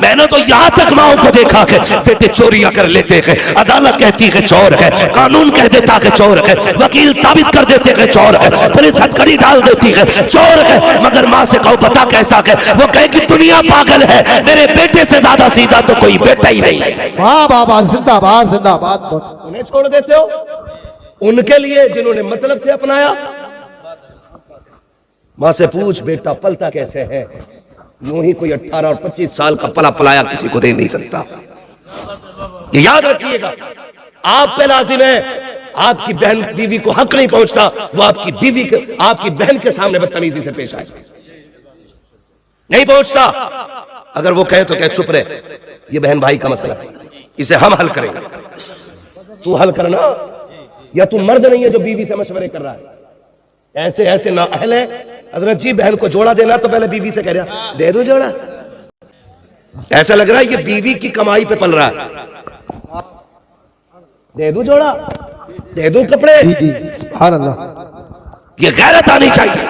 मैंने तो यहाँ तक माओ को देखा है बेटे चोरियां कर लेते हैं, अदालत कहती है चोर है, कानून कह देता है चोर है, वकील साबित कर देते हैं चोर है, पुलिस हथकड़ी डाल देती है चोर है, मगर माँ से कहो पता कैसा है, वो कहे कि दुनिया पागल है, मेरे बेटे से ज्यादा सीधा तो कोई बेटा ही नहीं। वाह वाह, जिंदाबाद जिंदाबाद। उन्हें छोड़ देते हो उनके लिए जिन्होंने मतलब से अपनाया। मां से पूछ बेटा पलता कैसे है, यूं ही कोई 18 और 25 साल का पला पलाया किसी को दे नहीं सकता। ये याद रखिएगा, आप पे लाजिम है, आपकी बहन बीवी को हक नहीं पहुंचता, वो आपकी बीवी के आपकी बहन के सामने बदतमीजी से पेश आए, नहीं पहुंचता। अगर वो कहे तो कहे चुप रहे, ये बहन भाई का मसला है, इसे हम हल करेंगे, तू हल करना, या तू मर्द नहीं है जो बीवी से मशवरे कर रहा है। ऐसे ऐसे ना अहल है। हजरत जी बहन को जोड़ा देना तो पहले बीवी से कह रहा दे दो जोड़ा, ऐसा लग रहा है ये बीवी की कमाई पे पल रहा है, दे दो जोड़ा, दे दो कपड़े। सुभान अल्लाह। ये गैरत आनी चाहिए।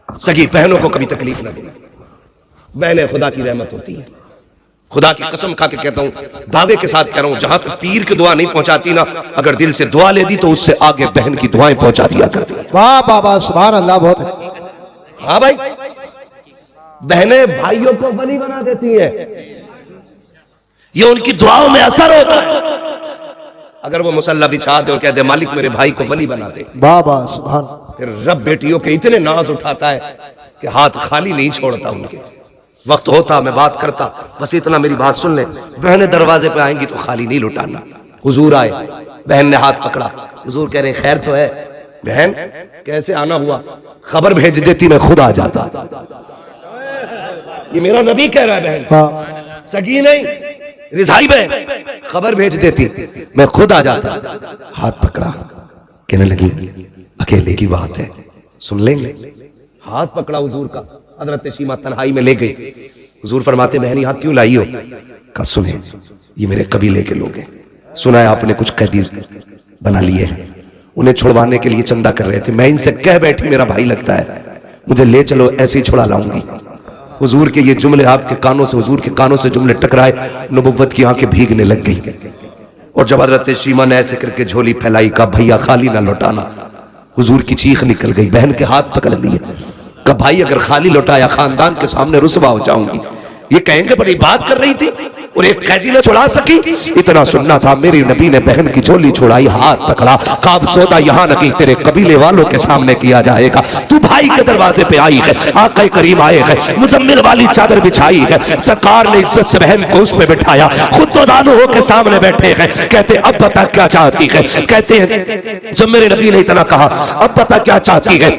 सगी बहनों को कभी तकलीफ ना देना, बहनें खुदा की रहमत होती है। खुदा की कसम खा के कहता हूं, दावे के साथ कह रहा हूं, जहां तक पीर की दुआ नहीं पहुंचाती ना, अगर दिल से दुआ ले दी तो उससे आगे बहन की दुआएं पहुंचा दिया करती है। वाह वाह, सुभान अल्लाह। बहुत है। हाँ भाई, बहनें भाइयों को वली बना देती हैं, ये उनकी दुआओं में असर होता है। अगर वो मुसल्ला बिछा दे और कह दे मालिक मेरे भाई को वली बना दे, वाह वाह सुभान। फिर रब बेटियों के इतने नाज उठाता है कि हाथ खाली नहीं छोड़ता। उनके वक्त होता मैं बात करता, बस इतना मेरी बात सुन ले, बहनें दरवाजे पे आएंगी तो खाली नहीं लुटाना। हुजूर आए, बहन ने हाथ पकड़ा, हुजूर कह रहे खैर तो है। बहन कैसे आना हुआ, खबर भेज देती मैं खुद आ जाता। ये मेरा नबी कह रहा है, बहन सगी नहीं रिजाई बहन, खबर भेज देती मैं खुद आ जाता। हाथ पकड़ा, कहने लगी अकेले की बात है सुन लेंगे। हाथ पकड़ा हुजूर का, हजरत शीमा तन्हाई में ले गई। हुजूर फरमाते बहन यहाँ क्यों लाई हो? कहा सुने ये मेरे कबीले के लोग हैं, सुना है आपने कुछ कैदी बना लिए हैं, उन्हें छुड़वाने के लिए चंदा कर रहे थे, मैं इनसे कह बैठी मेरा भाई लगता है, मुझे ले चलो ऐसे ही छुड़ा लाऊंगी। हुजूर के ये जुमले आपके कानों से, हुजूर के कानों से जुमले टकराए, नबुव्वत की आंखें भीगने लग गई। और जब हजरत शीमा ने ऐसे करके झोली फैलाई, का भैया खाली ना लौटाना, हुजूर की चीख निकल गई, बहन के हाथ पकड़ लिए, का भाई अगर खाली लौटाया खानदान के सामने रुसवा हो जाऊंगी। ये कहेंगे बड़ी बात कर रही थी और एक कैदी ने छुड़ा सकी। इतना सुनना था, मेरी नबी ने बहन की झोली छुड़ाई, हाथ पकड़ा, काब सौदा यहाँ न कि तेरे कबीले वालों के सामने किया जाएगा, तू भाई के दरवाजे पे आई है, आका करीम आए हैं, मुजम्मिल वाली चादर बिछाई है, सरकार ने इज्जत से बहन को उस पे बिठाया, खुद तो जानू हो के सामने बैठे हैं। कहते अब बता क्या चाहती है? कहते हैं जब मेरे नबी ने इतना कहा अब बता क्या चाहती है,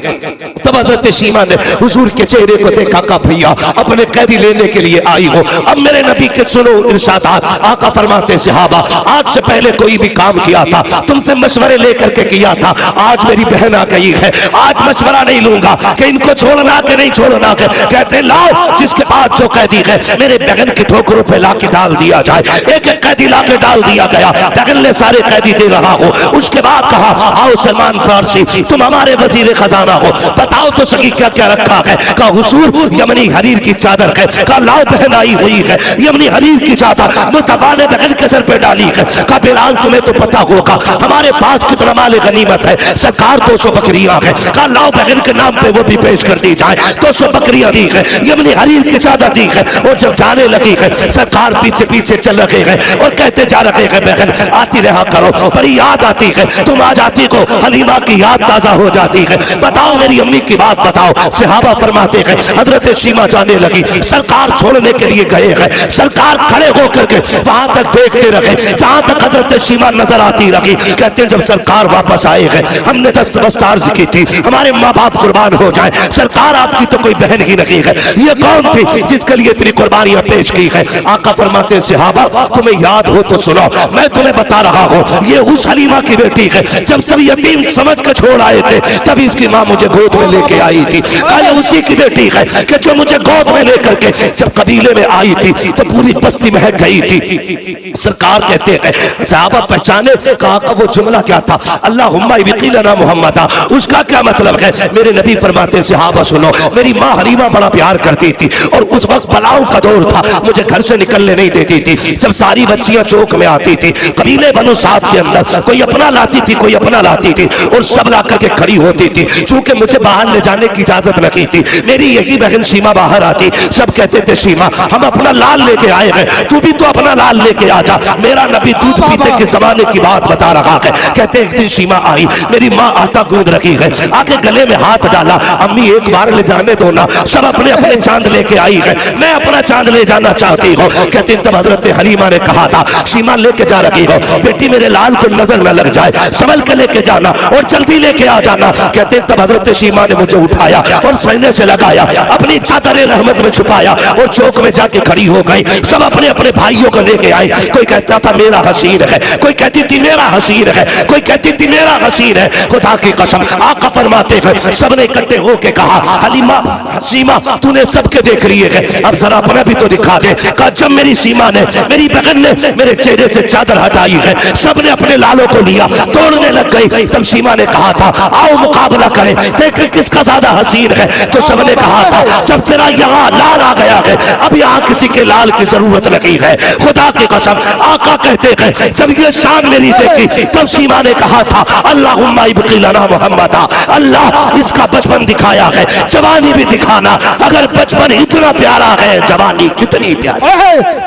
तब हजरत शीमा ने हुजूर के चेहरे को देखा, का भैया अपने कैदी लेने के लिए आई हो। अब मेरे नबी के सुनो इरशादात, आका फरमाते सहाबा आज से पहले कोई भी काम किया था तुमसे मशवरे लेकर के किया था, आज मेरी बहन आ गई है, आज मशवरा नहीं लूंगा कि इनको छोड़ना के नहीं छोड़ना के। कहते लाओ जिसके पास जो कैदी है मेरे बहन की ठोकरों पे लाके डाल दिया जाए। एक एक कैदी लाके डाल दिया गया, बहन ने सारे कैदी दे रहा हो। उसके बाद कहा आओ सलमान फारसी तुम हमारे वजीर खजाना हो, बताओ तो सही क्या क्या रखा है? कहा हुजूर यमनी हरीर की चादर है। कहा लाओ बहन आई हुई है, यमनी हरीर की चादर मुस्तफा ने बहन के सर पे डाली है। कहा बिलाल तुम्हें तो पता होगा हमारे पास कितना माल गनीमत है, सरकार 200 बकरियां है। कहा लाओ बहन के नाम पे वो भी पेश कर दी जाए, 200 बकरियां दी है, यमनी हरीर की चादर दी है। और जब जाने लगी है सरकार पीछे पीछे चल रहे हैं और कहते जा रहे हैं बहन आती रहा करो, बड़ी याद आती है, तुम आ जाती को हलीमा की याद ताजा हो जाती है, बताओ मेरी अम्मी की बात बताओ। सहाबा फरमाते हैं हजरत शीमा जाने लगी, सरकार छोड़ने के लिए गए हैं, सरकार खड़े होकर के वहां तक देखते रहे जहां तक हजरत शीमा नजर आती रही। कहते हैं जब सरकार वापस आए हैं हमने दस्तबस्तार की थी, हमारे माँ बाप कुर्बान हो जाए, सरकार आपकी तो कोई बहन ही नहीं है, ये कौन थी जिसके लिए इतनी कुर्बानियां पेश की है? आका फरमाते सहाबा तुम्हें याद हो तो सुनो, मैं तुम्हें बता रहा हूँ, ये उस हलीमा की बेटी है, जब सब यतीम समझ कर छोड़ आए थे तभी इसकी माँ मुझे गोद में लेके आई थी। कहा उसी की बेटी है कि जो मुझे गोद में लेकर के जब कबीले में आई थी तो पूरी बस्ती महक गई थी। सरकार कहते हैं सहाबा पहचाने, कहा का वो जुमला क्या था, अल्लाहुम्मा वकीलना मुहम्मद, उसका क्या मतलब है? मेरे नबी फरमाते सहाबा सुनो, मेरी माँ हलीमा बड़ा प्यार करती थी और उस वक्त बलाओं का दौर था, मुझे घर से निकलने नहीं देती थी। जब सारी बच्चियां चौक में आती थी, कबीले बनो साथ के अंदर कोई अपना लाती थी, कोई अपना लाती थी और सब ला करके खड़ी होती थी। चूंकि मुझे बाहर ले जाने की इजाजत नहीं थी, मेरी यही बहन सीमा बाहर आती, सब कहते थे सीमा हम अपना लाल लेके आए हैं, तू भी तो अपना लाल लेके आ जा। मेरा नबी दूध पीते के जमाने की बात बता रहा है। कहते एक दिन सीमा आई, मेरी माँ आटा गूंद रखी है, आके गले में हाथ डाला, अम्मी एक बार ले जाने दो ना, सब अपने अपने चांद लेके आई है, मैं अपना चांद ले जाना चाहती हूँ। कहते तब हजरत हलीमा ने कहा था सीमा लेके जा रही हो, बेटी मेरे लाल को नजर न लग जाए, संभल के लेके जाना और जल्दी लेके आ जाना। कहते तब हजरत सीमा ने मुझे उठाया और सीने से लगाया, अपनी चादर रहमत में छुपाया और चौक में जाके खड़ी हो गई। सब अपने अपने भाइयों को लेके आए, कोई कहता था मेरा हसीन है, कोई कहती थी मेरा हसीन है, कोई कहती थी मेरा हसीन है। खुदा की कसम आका फरमाते हैं सबने इकट्ठे होके कहा हलीमा सीमा तूने सबके देख रही है, अब जरा अपना भी तो दिखा दे। कहा जब मेरी सीमा ने, मेरी बहन ने मेरे चेहरे से चादर हटाई है, सबने अपने लालों को लिया, तोड़ने लग गई। तब सीमा ने कहा था आओ मुकाबला करें, देख किसका ज्यादा हसीन है। तो सबने कहा था जब तेरा यहाँ लाल आ गया है, अब यहाँ किसी के लाल की जरूरत नहीं है। खुदा की कसम आका कहते हैं जब ये शान मेरी देखी, तब सीमा ने कहा था अल्लाहुम्मा इब्तिलना मुहम्मद, अल्लाह इसका बचपन दिखाया है, जवानी भी दिखाना। अगर बचपन इतना प्यारा है, जवानी कितनी प्यारी।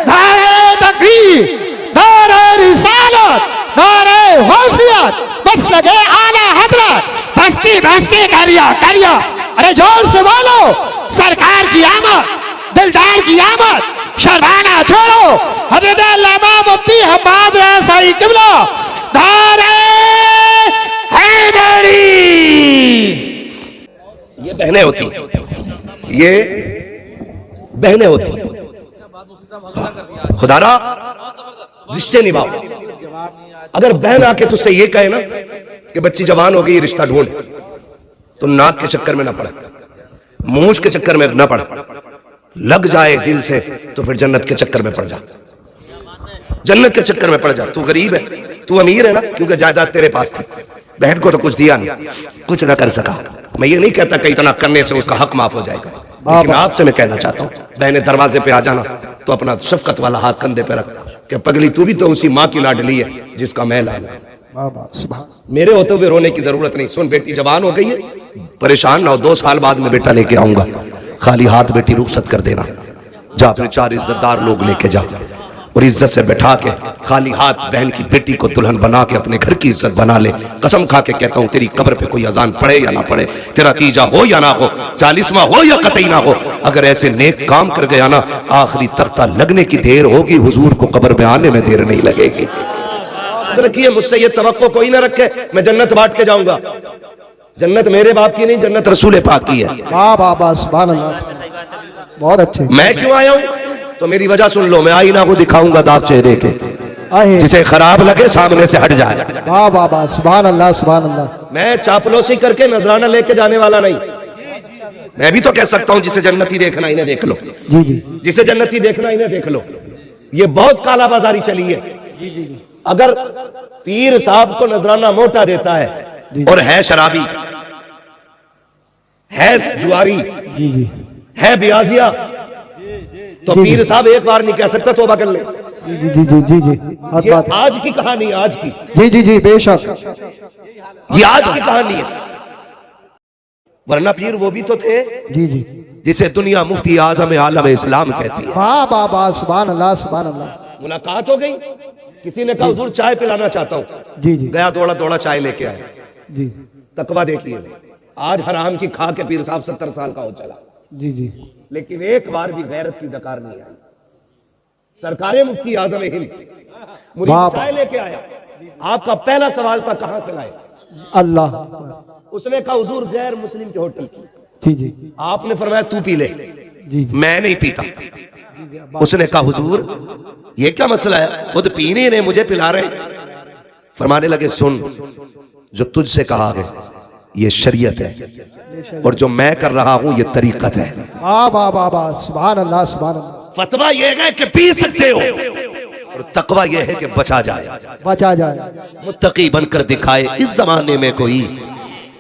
नारे तकबीर, नारे रिसालत, नारे होशियत, बस लगे आला हजरत, बस्ती बस्ती करिया करिया। अरे जोर से बोलो सरकार की आमद, दिलदार की आमद, शर्माना छोड़ो। हजरत अल्लामा मुफ्ती हम्माद रसाई किबला नारे हैदरी। ये बहनें होती, ये बहनें होती, खुदारा रिश्ते निभाओ। अगर बहन आके तुझसे ये कहे ना कि बच्ची जवान हो गई रिश्ता ढूंढ, तो नाक के चक्कर में ना पड़े, मूंछ के चक्कर में ना पड़े, लग जाए दिल से तो फिर जन्नत के चक्कर में पड़ जा, जन्नत के चक्कर में पड़ जा। तू गरीब है, तू अमीर है ना, क्योंकि जायदाद तेरे पास थी, बहन को तो कुछ दिया नहीं, कुछ ना कर सका। मैं ये नहीं कहता कि इतना करने से उसका हक माफ हो जाएगा, लेकिन आपसे मैं कहना चाहता हूँ बहने दरवाजे पे आ जाना तो अपना शफकत वाला हाथ कंधे पे रख कि पगली तू भी तो उसी माँ की लाडली है जिसका मैं लाल है। मेरे होते हुए रोने की जरूरत नहीं। सुन बेटी जवान हो गई है, परेशान ना हो, 2 साल बाद में बेटा लेके आऊंगा, खाली हाथ बेटी रुखसत कर देना, जा फिर 4 इज्जतदार लोग लेके जा और इज्जत से बैठा के खाली हाथ बहन की बेटी को दुल्हन बना के अपने घर की इज्जत बना ले। कसम खा के कहता हूँ तेरी कब्र पे कोई अजान पड़े या ना पड़े, तेरा तीजा हो या ना हो, 40वां हो या कतई ना हो, अगर ऐसे नेक काम कर गया ना, आखिरी तख्ता लगने की देर होगी, हुजूर को कब्र में आने में देर नहीं लगेगी। रखिए मुझसे ये तवक्को कोई ना रखे मैं जन्नत बांट के जाऊंगा। जन्नत मेरे बाप की नहीं, जन्नत रसूल पाक की है। वाह वाह वाह सुभान अल्लाह, बहुत अच्छे। मैं क्यों आया हूं तो मेरी वजह सुन लो, मैं आईना को दिखाऊंगा दाग चेहरे के, जिसे खराब लगे सामने से हट जाए। वाह वाह वाह सुभान अल्लाह सुभान अल्लाह। मैं चापलूसी करके नजराना लेके जाने वाला नहीं। मैं भी तो कह सकता हूं जिसे जन्नती देखना इन्हें देख लो, जी जी, जिसे जन्नती देखना इन्हें देख लो। ये बहुत काला बाजारी चली है। जी जी, अगर पीर साहब को नजराना मोटा देता है और है शराबी, है जुआरी, जी जी, है बियाजिया, तो पीर साहब एक बार नहीं कह सकता तौबा कर ले। जी जी जी जी जी, ये आज की कहानी, आज की, जी जी जी बेशक, ये आज की कहानी है। वरना पीर वो भी तो थे जी जी, जिसे दुनिया मुफ्ती आजम आलम इस्लाम कहती है। वाह वाह वाह सुभान अल्लाह सुभान अल्लाह। मुलाकात हो गई, किसी ने कहा हुजूर चाय पिलाना चाहता हूं, जी जी, गया दौड़ा दौड़ा चाय लेके आया। जी तकवा देखिए, आज हराम की खा के पीर साहब 70 साल का हो चला, जी जी, लेकिन एक बार भी गैरत की दकार नहीं आई। सरकारे मुफ्ती आजम हिंद मुरीद चाय लेके आया, आपका पहला सवाल था कहां से लाए? अल्लाह। उसने कहा हुजूर गैर मुस्लिम के होटल की। जी जी, आपने फरमाया तू पी ले। जी मैं नहीं पीता। उसने कहा हुजूर ये क्या मसला है, खुद पीने ने मुझे पिला रहे। फरमाने लगे सुन, जो तुझसे कहा है ये शरीयत है और जो मैं कर रहा हूं ये तरीकत है। वाह वाह वाह वाह सुभान अल्लाह सुभान अल्लाह। फतवा यह है कि पी सकते हो, और तकवा यह है कि बचा जाए, बचा जाए। मुत्तकी बनकर दिखाए इस जमाने में कोई।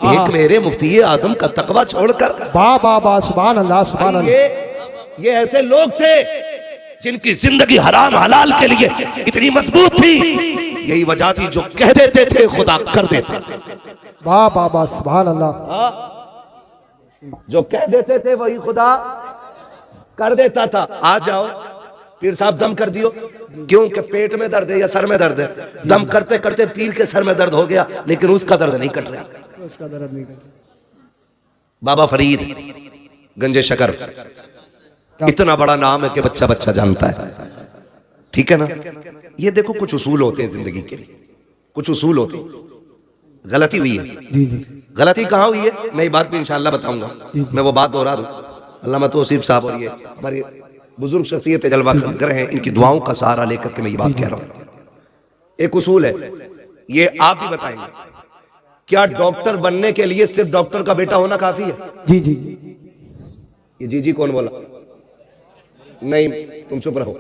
एक मेरे मुफ्ती आजम का तकवा छोड़कर, वाह वाह वाह, सुभान अल्लाह सुभान अल्लाह। ये ऐसे लोग थे जिनकी जिंदगी हराम हलाल के लिए इतनी मजबूत थी, यही वजह थी जो कह देते थे खुदा कर देते थे। वाह वाह वाह, सुभान अल्लाह। जो कह देते थे वही खुदा कर देता था। आ जाओ पीर साहब दम कर दियो, क्यों कि पेट में दर्द है या सर में दर्द है, दम करते करते पीर के सर में दर्द हो गया, लेकिन उसका दर्द नहीं कट रहा, उसका दर्द नहीं कर। बाबा फरीद गंजे शकर, इतना बड़ा नाम है कि बच्चा बच्चा जानता है, ठीक है ना। ये देखो कुछ उसूल होते हैं जिंदगी के लिए, कुछ उसूल होते हैं। गलती हुई है, जी जी, गलती कहाँ हुई है मैं ये बात भी इंशाल्लाह बताऊंगा। मैं वो बात दोहरा दूं, अल्लामा तौसीफ साहब और ये हमारे बुजुर्ग शख्सियत जलवा कर हैं, इनकी दुआओं का सहारा लेकर के मैं ये बात कह रहा हूँ। एक उसूल है, ये आप भी बताएंगे, क्या डॉक्टर बनने के लिए सिर्फ डॉक्टर का बेटा होना काफी है? जी जी, ये जी कौन बोला? नहीं, तुम चुप रहो।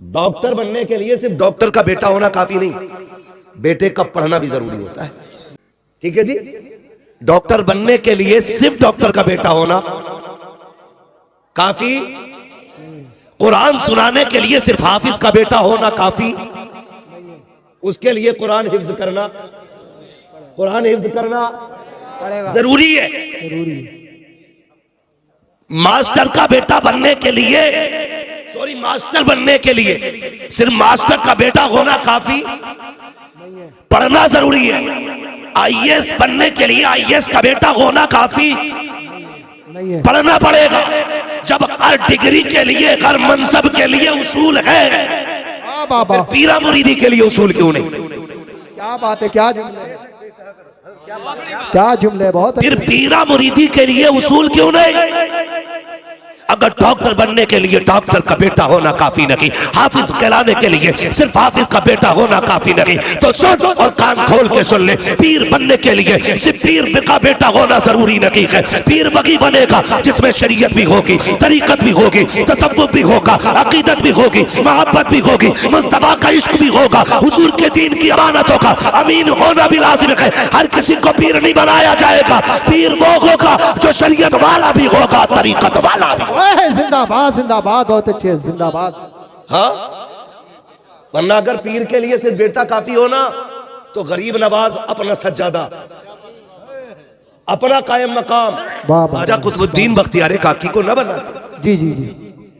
डॉक्टर बनने के लिए सिर्फ डॉक्टर का बेटा होना काफी नहीं, बेटे का पढ़ना भी जरूरी होता है, ठीक है जी। डॉक्टर बनने के लिए सिर्फ डॉक्टर का बेटा होना काफी, कुरान सुनाने के लिए सिर्फ हाफिज का बेटा होना काफी, उसके लिए कुरान हिफ्ज करना, कुरान हिफ्ज करना जरूरी है। जरूरी है। मास्टर का बेटा बनने के लिए, सॉरी मास्टर बनने के लिए सिर्फ मास्टर का बेटा होना काफी, पढ़ना जरूरी है। आईएएस बनने के लिए आईएएस का बेटा होना काफी नहीं है, पढ़ना पड़ेगा। जब हर डिग्री के लिए, हर मनसब के लिए उसूल है, वाह वाह वाह, पीरा मुरीदी के लिए उसूल क्यों नहीं? क्या बात है, क्या जुमले, क्या जुमले, बहुत फिर पीरा मुरीदी के लिए उसूल क्यों नहीं? अगर डॉक्टर बनने के लिए डॉक्टर का बेटा होना काफी नहीं, हाफिज कहलाने के लिए सिर्फ हाफिज का बेटा होना काफी नहीं, तो सुन और कान खोल के सुन ले, पीर बनने के लिए सिर्फ पीर का बेटा होना जरूरी नहीं है। पीर वही बनेगा जिसमें शरीयत भी होगी, तरीकत भी होगी, तसव्वुफ भी होगा, अकीदत भी होगी, मोहब्बत भी होगी, मुस्तफा का इश्क भी होगा, हुजूर के दीन की अमानत होगा, अमीन होना भी लाजिम है। हर किसी को पीर नहीं बनाया जाएगा, पीर वो होगा जो शरीयत वाला भी होगा, तरीकत वाला भी। जिंदाबाद जिंदाबाद, बहुत अच्छे, जिंदाबाद। हाँ, वरना अगर पीर के लिए सिर्फ बेटा काफी होना तो गरीब नवाज अपना सज्जादा, अपना कायम मकाम ख्वाजा कुतुबुद्दीन बख्तियार काकी को न बनाते। जी जी जी,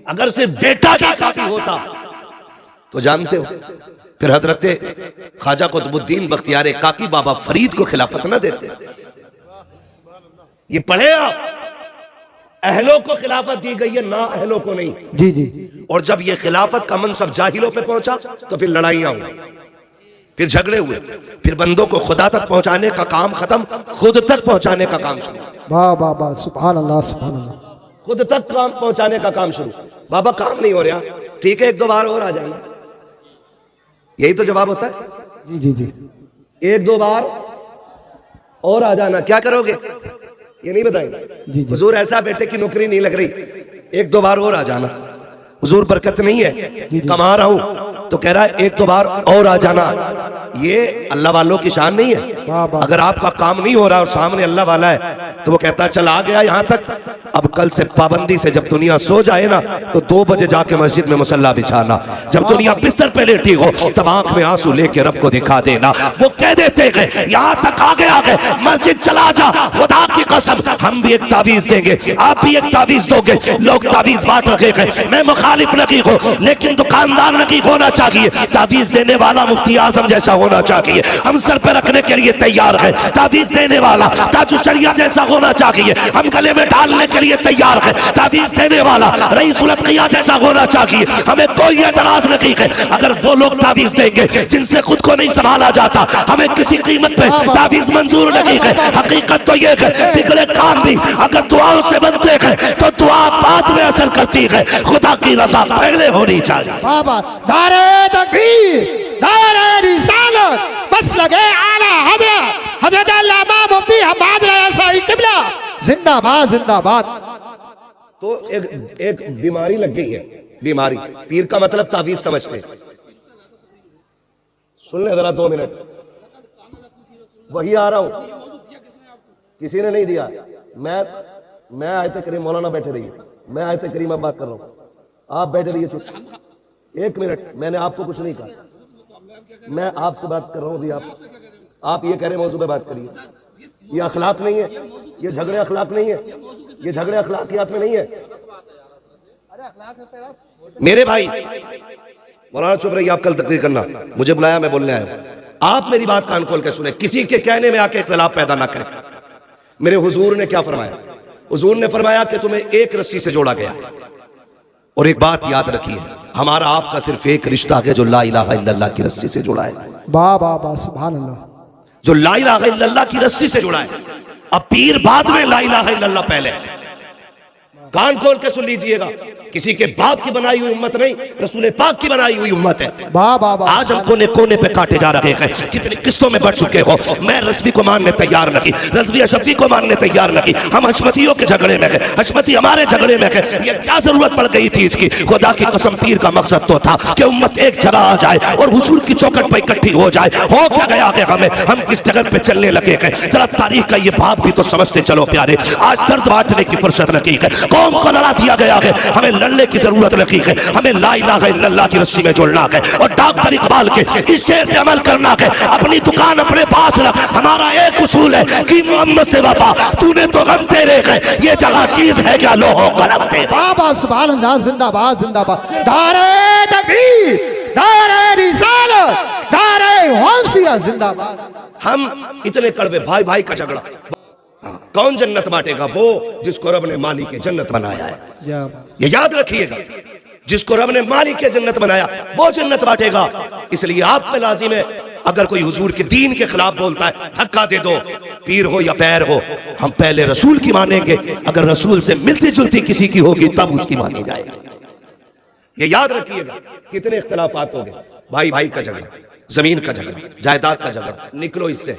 अगर सिर्फ बेटा ही काफी होता तो जानते हो फिर हजरत ख्वाजा कुतुबुद्दीन बख्तियार काकी बाबा फरीद को खिलाफत न देते। ये पढ़े आप, अहलों को खिलाफत दी गई है, ना अहलों को नहीं। जी जी, और जब ये खिलाफत का मनसब जाहिलों पे पहुंचा तो फिर लड़ाइयां हुई, फिर झगड़े हुए, फिर बंदों को खुदा तक पहुंचाने का काम खत्म, खुद तक पहुंचाने का काम शुरू। वाह वाह वाह, सुभान अल्लाह सुभान अल्लाह। खुद तक काम पहुंचाने का काम शुरू। बाबा काम नहीं हो रहा, ठीक है एक दो बार और आ जाना, यही तो जवाब होता है। जी जी जी, एक दो बार और आ जाना, क्या करोगे ये नहीं बताएंगे। जी जी, हुजूर ऐसा बेटे की नौकरी नहीं लग रही, एक दो बार और आ जाना। हुजूर बरकत नहीं है, कमा रहा हूं, तो कह रहा है एक दो बार और आ जाना। ये अल्लाह वालों की शान नहीं है। अगर आपका काम नहीं हो रहा और सामने अल्लाह वाला है तो वो कहता है चल आ गया यहां तक, अब कल से पाबंदी से जब दुनिया सो जाए ना तो 2 बजे जाके मस्जिद में मुसल्ला बिछाना, जब दुनिया बिस्तर पे लेटी हो तब आंख में आंसू लेके रब को दिखा देना। वो कह देते हैं यहां तक आ गए मस्जिद चला जा, खुदा की कसम हम भी एक तावीज देंगे, आप भी एक तावीज दोगे। लोग तावीज बांट रखे हैं, मैं मुखालिफ नहीं हूं, लेकिन दुकानदार नहीं होना चाहिए, तावीज देने वाला मुफ्ती आजम जैसा होना चाहिए। हम सर पे रखने के लिए तैयार है, तावीज देने वाला ताजु शरिया जैसा होना चाहिए, हम गले में डालने के लिए तैयार है, तावीज देने वाला रईस उल अत्किया जैसा होना चाहिए। हमें कोई एतराज नहीं है अगर वो लोग तावीज देंगे जिनसे खुद को नहीं संभाला जाता, हमें किसी कीमत पे तावीज मंजूर नहीं है। हकीकत तो ये है बिगड़े काम भी अगर दुआओं से बनते हैं तो दुआ बाद में असर करती है, खुदा की रज़ा पहले होनी चाहिए। बाबा नारे तकबीर, नारे रिसालत, बस लगे आला हजरत हजरत अल्लामा मुफ्ती हम्माद रज़ा साहिब किबला, जिंदाबाद जिंदाबाद। तो एक बीमारी लग गई है, बीमारी। पीर का मतलब तावीज समझते हैं। सुन ले जरा 2 मिनट, वही आ रहा हूं, किसी ने नहीं दिया। मैं आयत करीम, मौलाना बैठे रहिए, मैं आयत करीम में बात कर रहा हूं, आप बैठे रहिए चुप। 1 मिनट, मैंने आपको कुछ नहीं कहा, मैं आपसे बात कर रहा हूं। अभी आप ये कह रहे मौजू पे बात करिए। ये अखलाक नहीं है, ये झगड़े अखलाक नहीं है, ये झगड़े अखलाकियात में नहीं है। मेरे भाई मौलाना चुप रहिए, आप कल तकरीर करना, मुझे बुलाया, मैं बोलने आया। आप मेरी बात कान खोल के सुने, किसी के कहने में आके इख्तिलाफ पैदा ना करें। मेरे हुजूर ने क्या फरमाया? हुजूर ने फरमाया कि तुम्हें एक रस्सी से जोड़ा गया। और एक बात याद रखिए, हमारा आपका सिर्फ एक रिश्ता है जो ला इलाहा इल्लल्लाह की रस्सी से जुड़ा है। वाह वाह वाह, सुभान अल्लाह। जो ला इलाहा इल्लल्लाह की रस्सी से जुड़ा है। अब पीर बाद में, ला इलाहा इल्लल्लाह पहले। कान खोल के सुन लीजिएगा, किसी के बाप की बनाई हुई उम्मत नहीं, रसूल पाक की बनाई हुई उम्मत है। वाह वाह वाह। आज हम कोने कोने पे काटे जा रहे हैं, कितनी किस्तों में बढ़ चुके हो। मैं रज़वी को मानने तैयार न की, रज़वी अशफी को मानने तैयार न की, हम हशमतियों के झगड़े में गए, हशमती हमारे झगड़े में गए। ये क्या जरूरत पड़ गई थी इसकी? खुदा की कसम, पीर का मकसद तो था कि उम्मत एक जगह आ जाए और हुजूर की चौखट पर इकट्ठी हो जाए। हो क्या गया कि हम किस जगह पे चलने लगे हैं? जरा तारीख का ये बाप भी तो समझते चलो प्यारे। आज दर्द बांटने की फुर्सत नहीं है, कौम को लड़ा दिया गया है, हमें लड़ने की जरूरत नहीं है। हमें ला इलाहा इल्लल्लाह की रस्सी में जुड़ना है और डॉक्टर इकबाल के इस शेर पे अमल करना है। अपनी दुकान अपने पास रख, हमारा एक उसूल है कि मोहम्मद से वफा, तूने तो गम तेरे है, ये जगह चीज है क्या लोहो कलम तेरे। बाबा सुभान अल्लाह, जिंदाबाद जिंदाबाद। दारे तकबीर, दारे रिसालत, दारे गौसिया जिंदाबाद। हम इतने कड़वे, भाई भाई का झगड़ा। कौन जन्नत बांटेगा? वो जिसको रब ने मालिक के जन्नत बनाया है। ये याद रखिएगा, जिसको रब ने मालिक के जन्नत बनाया वो जन्नत बांटेगा। इसलिए आप पे लाजिम है, अगर कोई हुजूर के दीन के खिलाफ बोलता है, धक्का दे दो, पीर हो या पैर हो। हम पहले रसूल की मानेंगे, अगर रसूल से मिलती जुलती किसी की होगी तब उसकी मानी जाएगी। ये याद रखिएगा। कितने इख्तिलाफात हो गए, भाई भाई का झगड़ा, जमीन का झगड़ा, जायदाद का झगड़ा। निकलो इससे।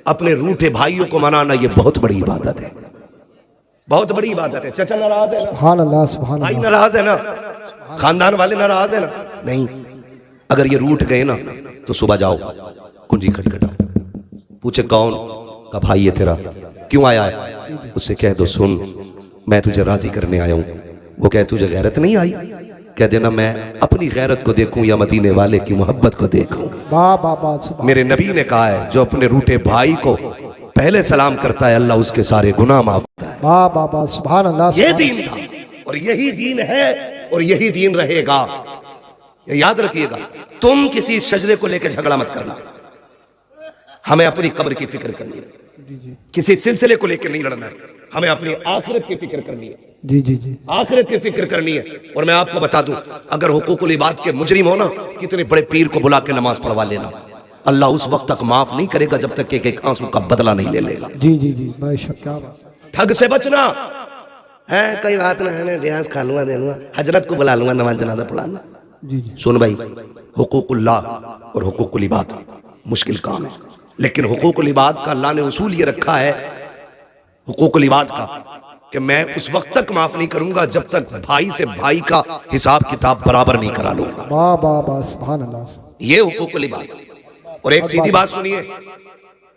अपने रूठे भाइयों को मनाना ये बहुत बड़ी इबादत है, बहुत बड़ी इबादत है। चचा नाराज है ना, सुभान अल्लाह सुभान भाई अल्लाह। नाराज है ना, खानदान वाले नाराज है ना। नहीं, अगर ये रूठ गए ना तो सुबह जाओ, कुंजी खटखटाओ, पूछे कौन का भाई है तेरा, क्यों आया है? उससे कह दो सुन, मैं तुझे राजी करने आया हूं। वो कहे तुझे गैरत नहीं आई? कह देना मैं अपनी गैरत को देखूं या मदीने वाले की मोहब्बत को देखूं। मेरे नबी ने कहा है, जो अपने रूठे भाई को पहले सलाम करता है, अल्लाह उसके सारे गुनाह माफ करता है। सुभान अल्लाह। ये दीन था और यही दीन है और यही दीन रहेगा। ये याद रखिएगा। तुम किसी शजरे को लेकर झगड़ा मत करना, हमें अपनी कब्र की फिक्र करनी है। किसी सिलसिले को लेकर नहीं लड़ना है, हमें अपनी आखिरत की फिक्र करनी है। जी जी जी, आखिरत की फिक्र करनी है। और मैं आपको बता दूं, अगर हुकूकुल इबाद के मुजरिम हो ना, कितने बड़े पीर को बुला के नमाज पढ़वा लेना, अल्लाह उस वक्त तक माफ नहीं करेगा जब तक कि एक आंसू का बदला नहीं ले लेगा। जी जी जी, बेशक। क्या बात। ठग से बचना है, कोई बात ना है, मैं ब्याज खा लूंगा, दे लूंगा, हजरत को बुला लूंगा नमाज जनाजा पढ़ाना। जी जी, सुन भाई, हुकूकुल्लाह और हुकूकुल इबाद मुश्किल काम है, लेकिन हुकूकुल इबाद का अल्लाह ने उसूल ये रखा है, हुकूकुल इबाद का, कि मैं उस वक्त तक माफ नहीं करूंगा जब तक भाई से भाई का हिसाब किताब बराबर नहीं करा लूंगा। वाह वाह वाह, सुभान अल्लाह। ये हुकूकुल इबाद। और एक सीधी बात सुनिए,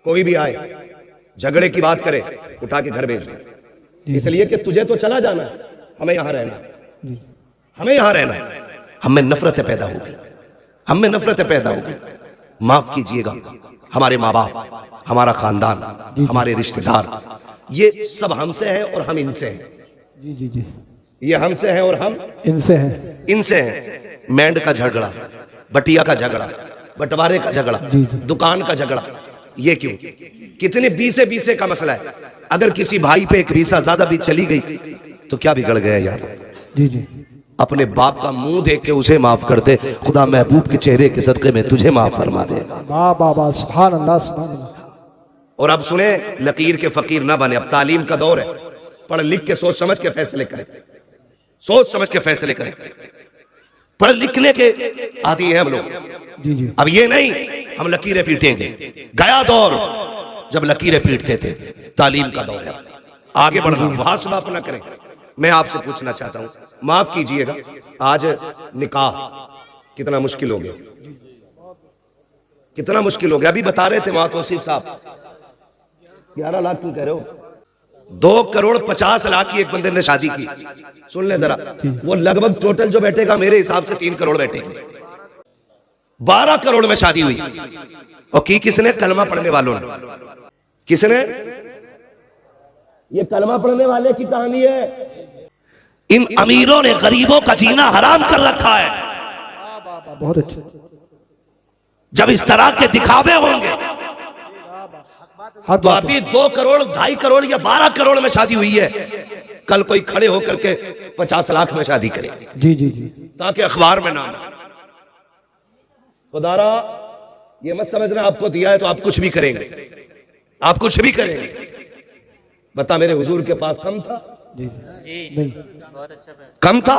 कोई भी आए झगड़े की बात करे, उठा के घर भेज दो, इसलिए कि तुझे तो चला जाना है, हमें यहां रहना है, हमें यहां रहना है। हमें नफरतें पैदा होगी, हमें नफरतें पैदा होगी। माफ कीजिएगा, हमारे माँ बाप, हमारा खानदान, हमारे रिश्तेदार, ये सब हमसे हैं और हम इनसे हैं। जी जी जी, ये हमसे हैं और हम इनसे हैं, इनसे हैं। मैंड का झगड़ा, बटिया का झगड़ा, बंटवारे का झगड़ा, दुकान का झगड़ा, ये क्यों? कितने बीसे का मसला है। अगर किसी भाई पे एक बीसा ज्यादा भी चली गई तो क्या बिगड़ गया यार? जी जी, अपने बाप का मुंह देख के उसे माफ कर दे, खुदा महबूब के चेहरे के सदके में तुझे माफ फरमा दे। वाह वाह वाह, सुभान अल्लाह सुभान अल्लाह। और अब सुने, लकीर के फकीर ना बने, अब तालीम का दौर है। पढ़ लिख के सोच समझ के फैसले करें, सोच समझ के फैसले करें। पढ़ लिखने के आदि हैं हम लोग। जी जी, अब ये नहीं हम लकीरें पीटेंगे। गया दौर जब लकीरें पीटते थे, तालीम का दौर है, आगे बढ़ना, वहां समाप्त ना करें। मैं आपसे पूछना चाहता हूं, माफ कीजिएगा, आज निकाह कितना मुश्किल हो गया, कितना मुश्किल हो गया। अभी बता रहे थे वहां तौसीफ साहब 11 लाख क्यों कह रहे हो, 2,50,00,000 की एक बंदे ने शादी की। सुन ले जरा, वो लगभग टोटल जो बैठेगा मेरे हिसाब से 3 करोड़ बैठेगी। 12 करोड़ में शादी हुई और की किसने? कलमा पढ़ने वालों ने। किसने? ये कलमा पढ़ने वाले की कहानी है। इन अमीरों ने गरीबों का जीना हराम कर रखा है। बहुत अच्छे। जब इस तरह के दिखावे होंगे तो अभी 2 करोड़ 2.5 करोड़ या 12 करोड़ में शादी हुई है, कल कोई खड़े होकर के 50 लाख में शादी करे। जी जी जी, ताकि अखबार में नाम। खुदारा ये मत समझना आपको दिया है तो आप कुछ भी करेंगे, आप कुछ भी करेंगे। बता मेरे हुजूर के पास कम था? जी नहीं, बहुत अच्छा कम था?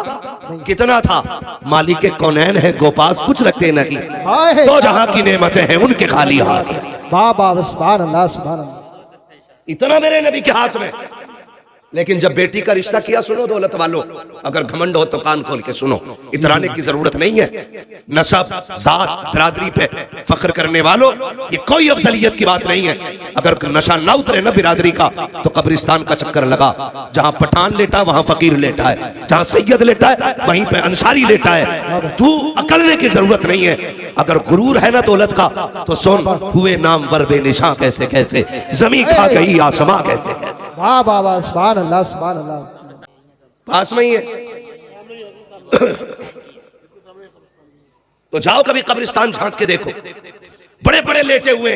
कितना था? मालिक कौनैन है गोपास कुछ रखते न की, तो जहां की नेमतें हैं उनके खाली हाथ। वाह वाह, सुभान अल्लाह सुभान अल्लाह। इतना मेरे नबी के हाथ में। लेकिन जब बेटी का रिश्ता किया, सुनो दौलत वालों, अगर घमंड हो तो कान खोल के सुनो, इतराने की जरूरत नहीं है। नसब, जात, बिरादरी पे फख्र करने वालों, ये कोई अफजलियत की बात नहीं है। अगर नशा ना उतरे ना बिरादरी का तो कब्रिस्तान का चक्कर लगा। जहां पठान लेटा वहां फकीर लेटा है, जहां सैयद लेटा है वहीं पे अंसारी लेटा है। तू अकलने की जरूरत नहीं है। अगर गुरूर है ना दौलत का तो सुन, हुए नाम वर बेनिशां कैसे कैसे, जमी खा गई आसमां कैसे कैसे। वाह वाह वाह, सुभान अल्लाह सुभान अल्लाह। पास में ही है तो जाओ कभी कब्रिस्तान झांक के देखो, बड़े बड़े लेटे हुए,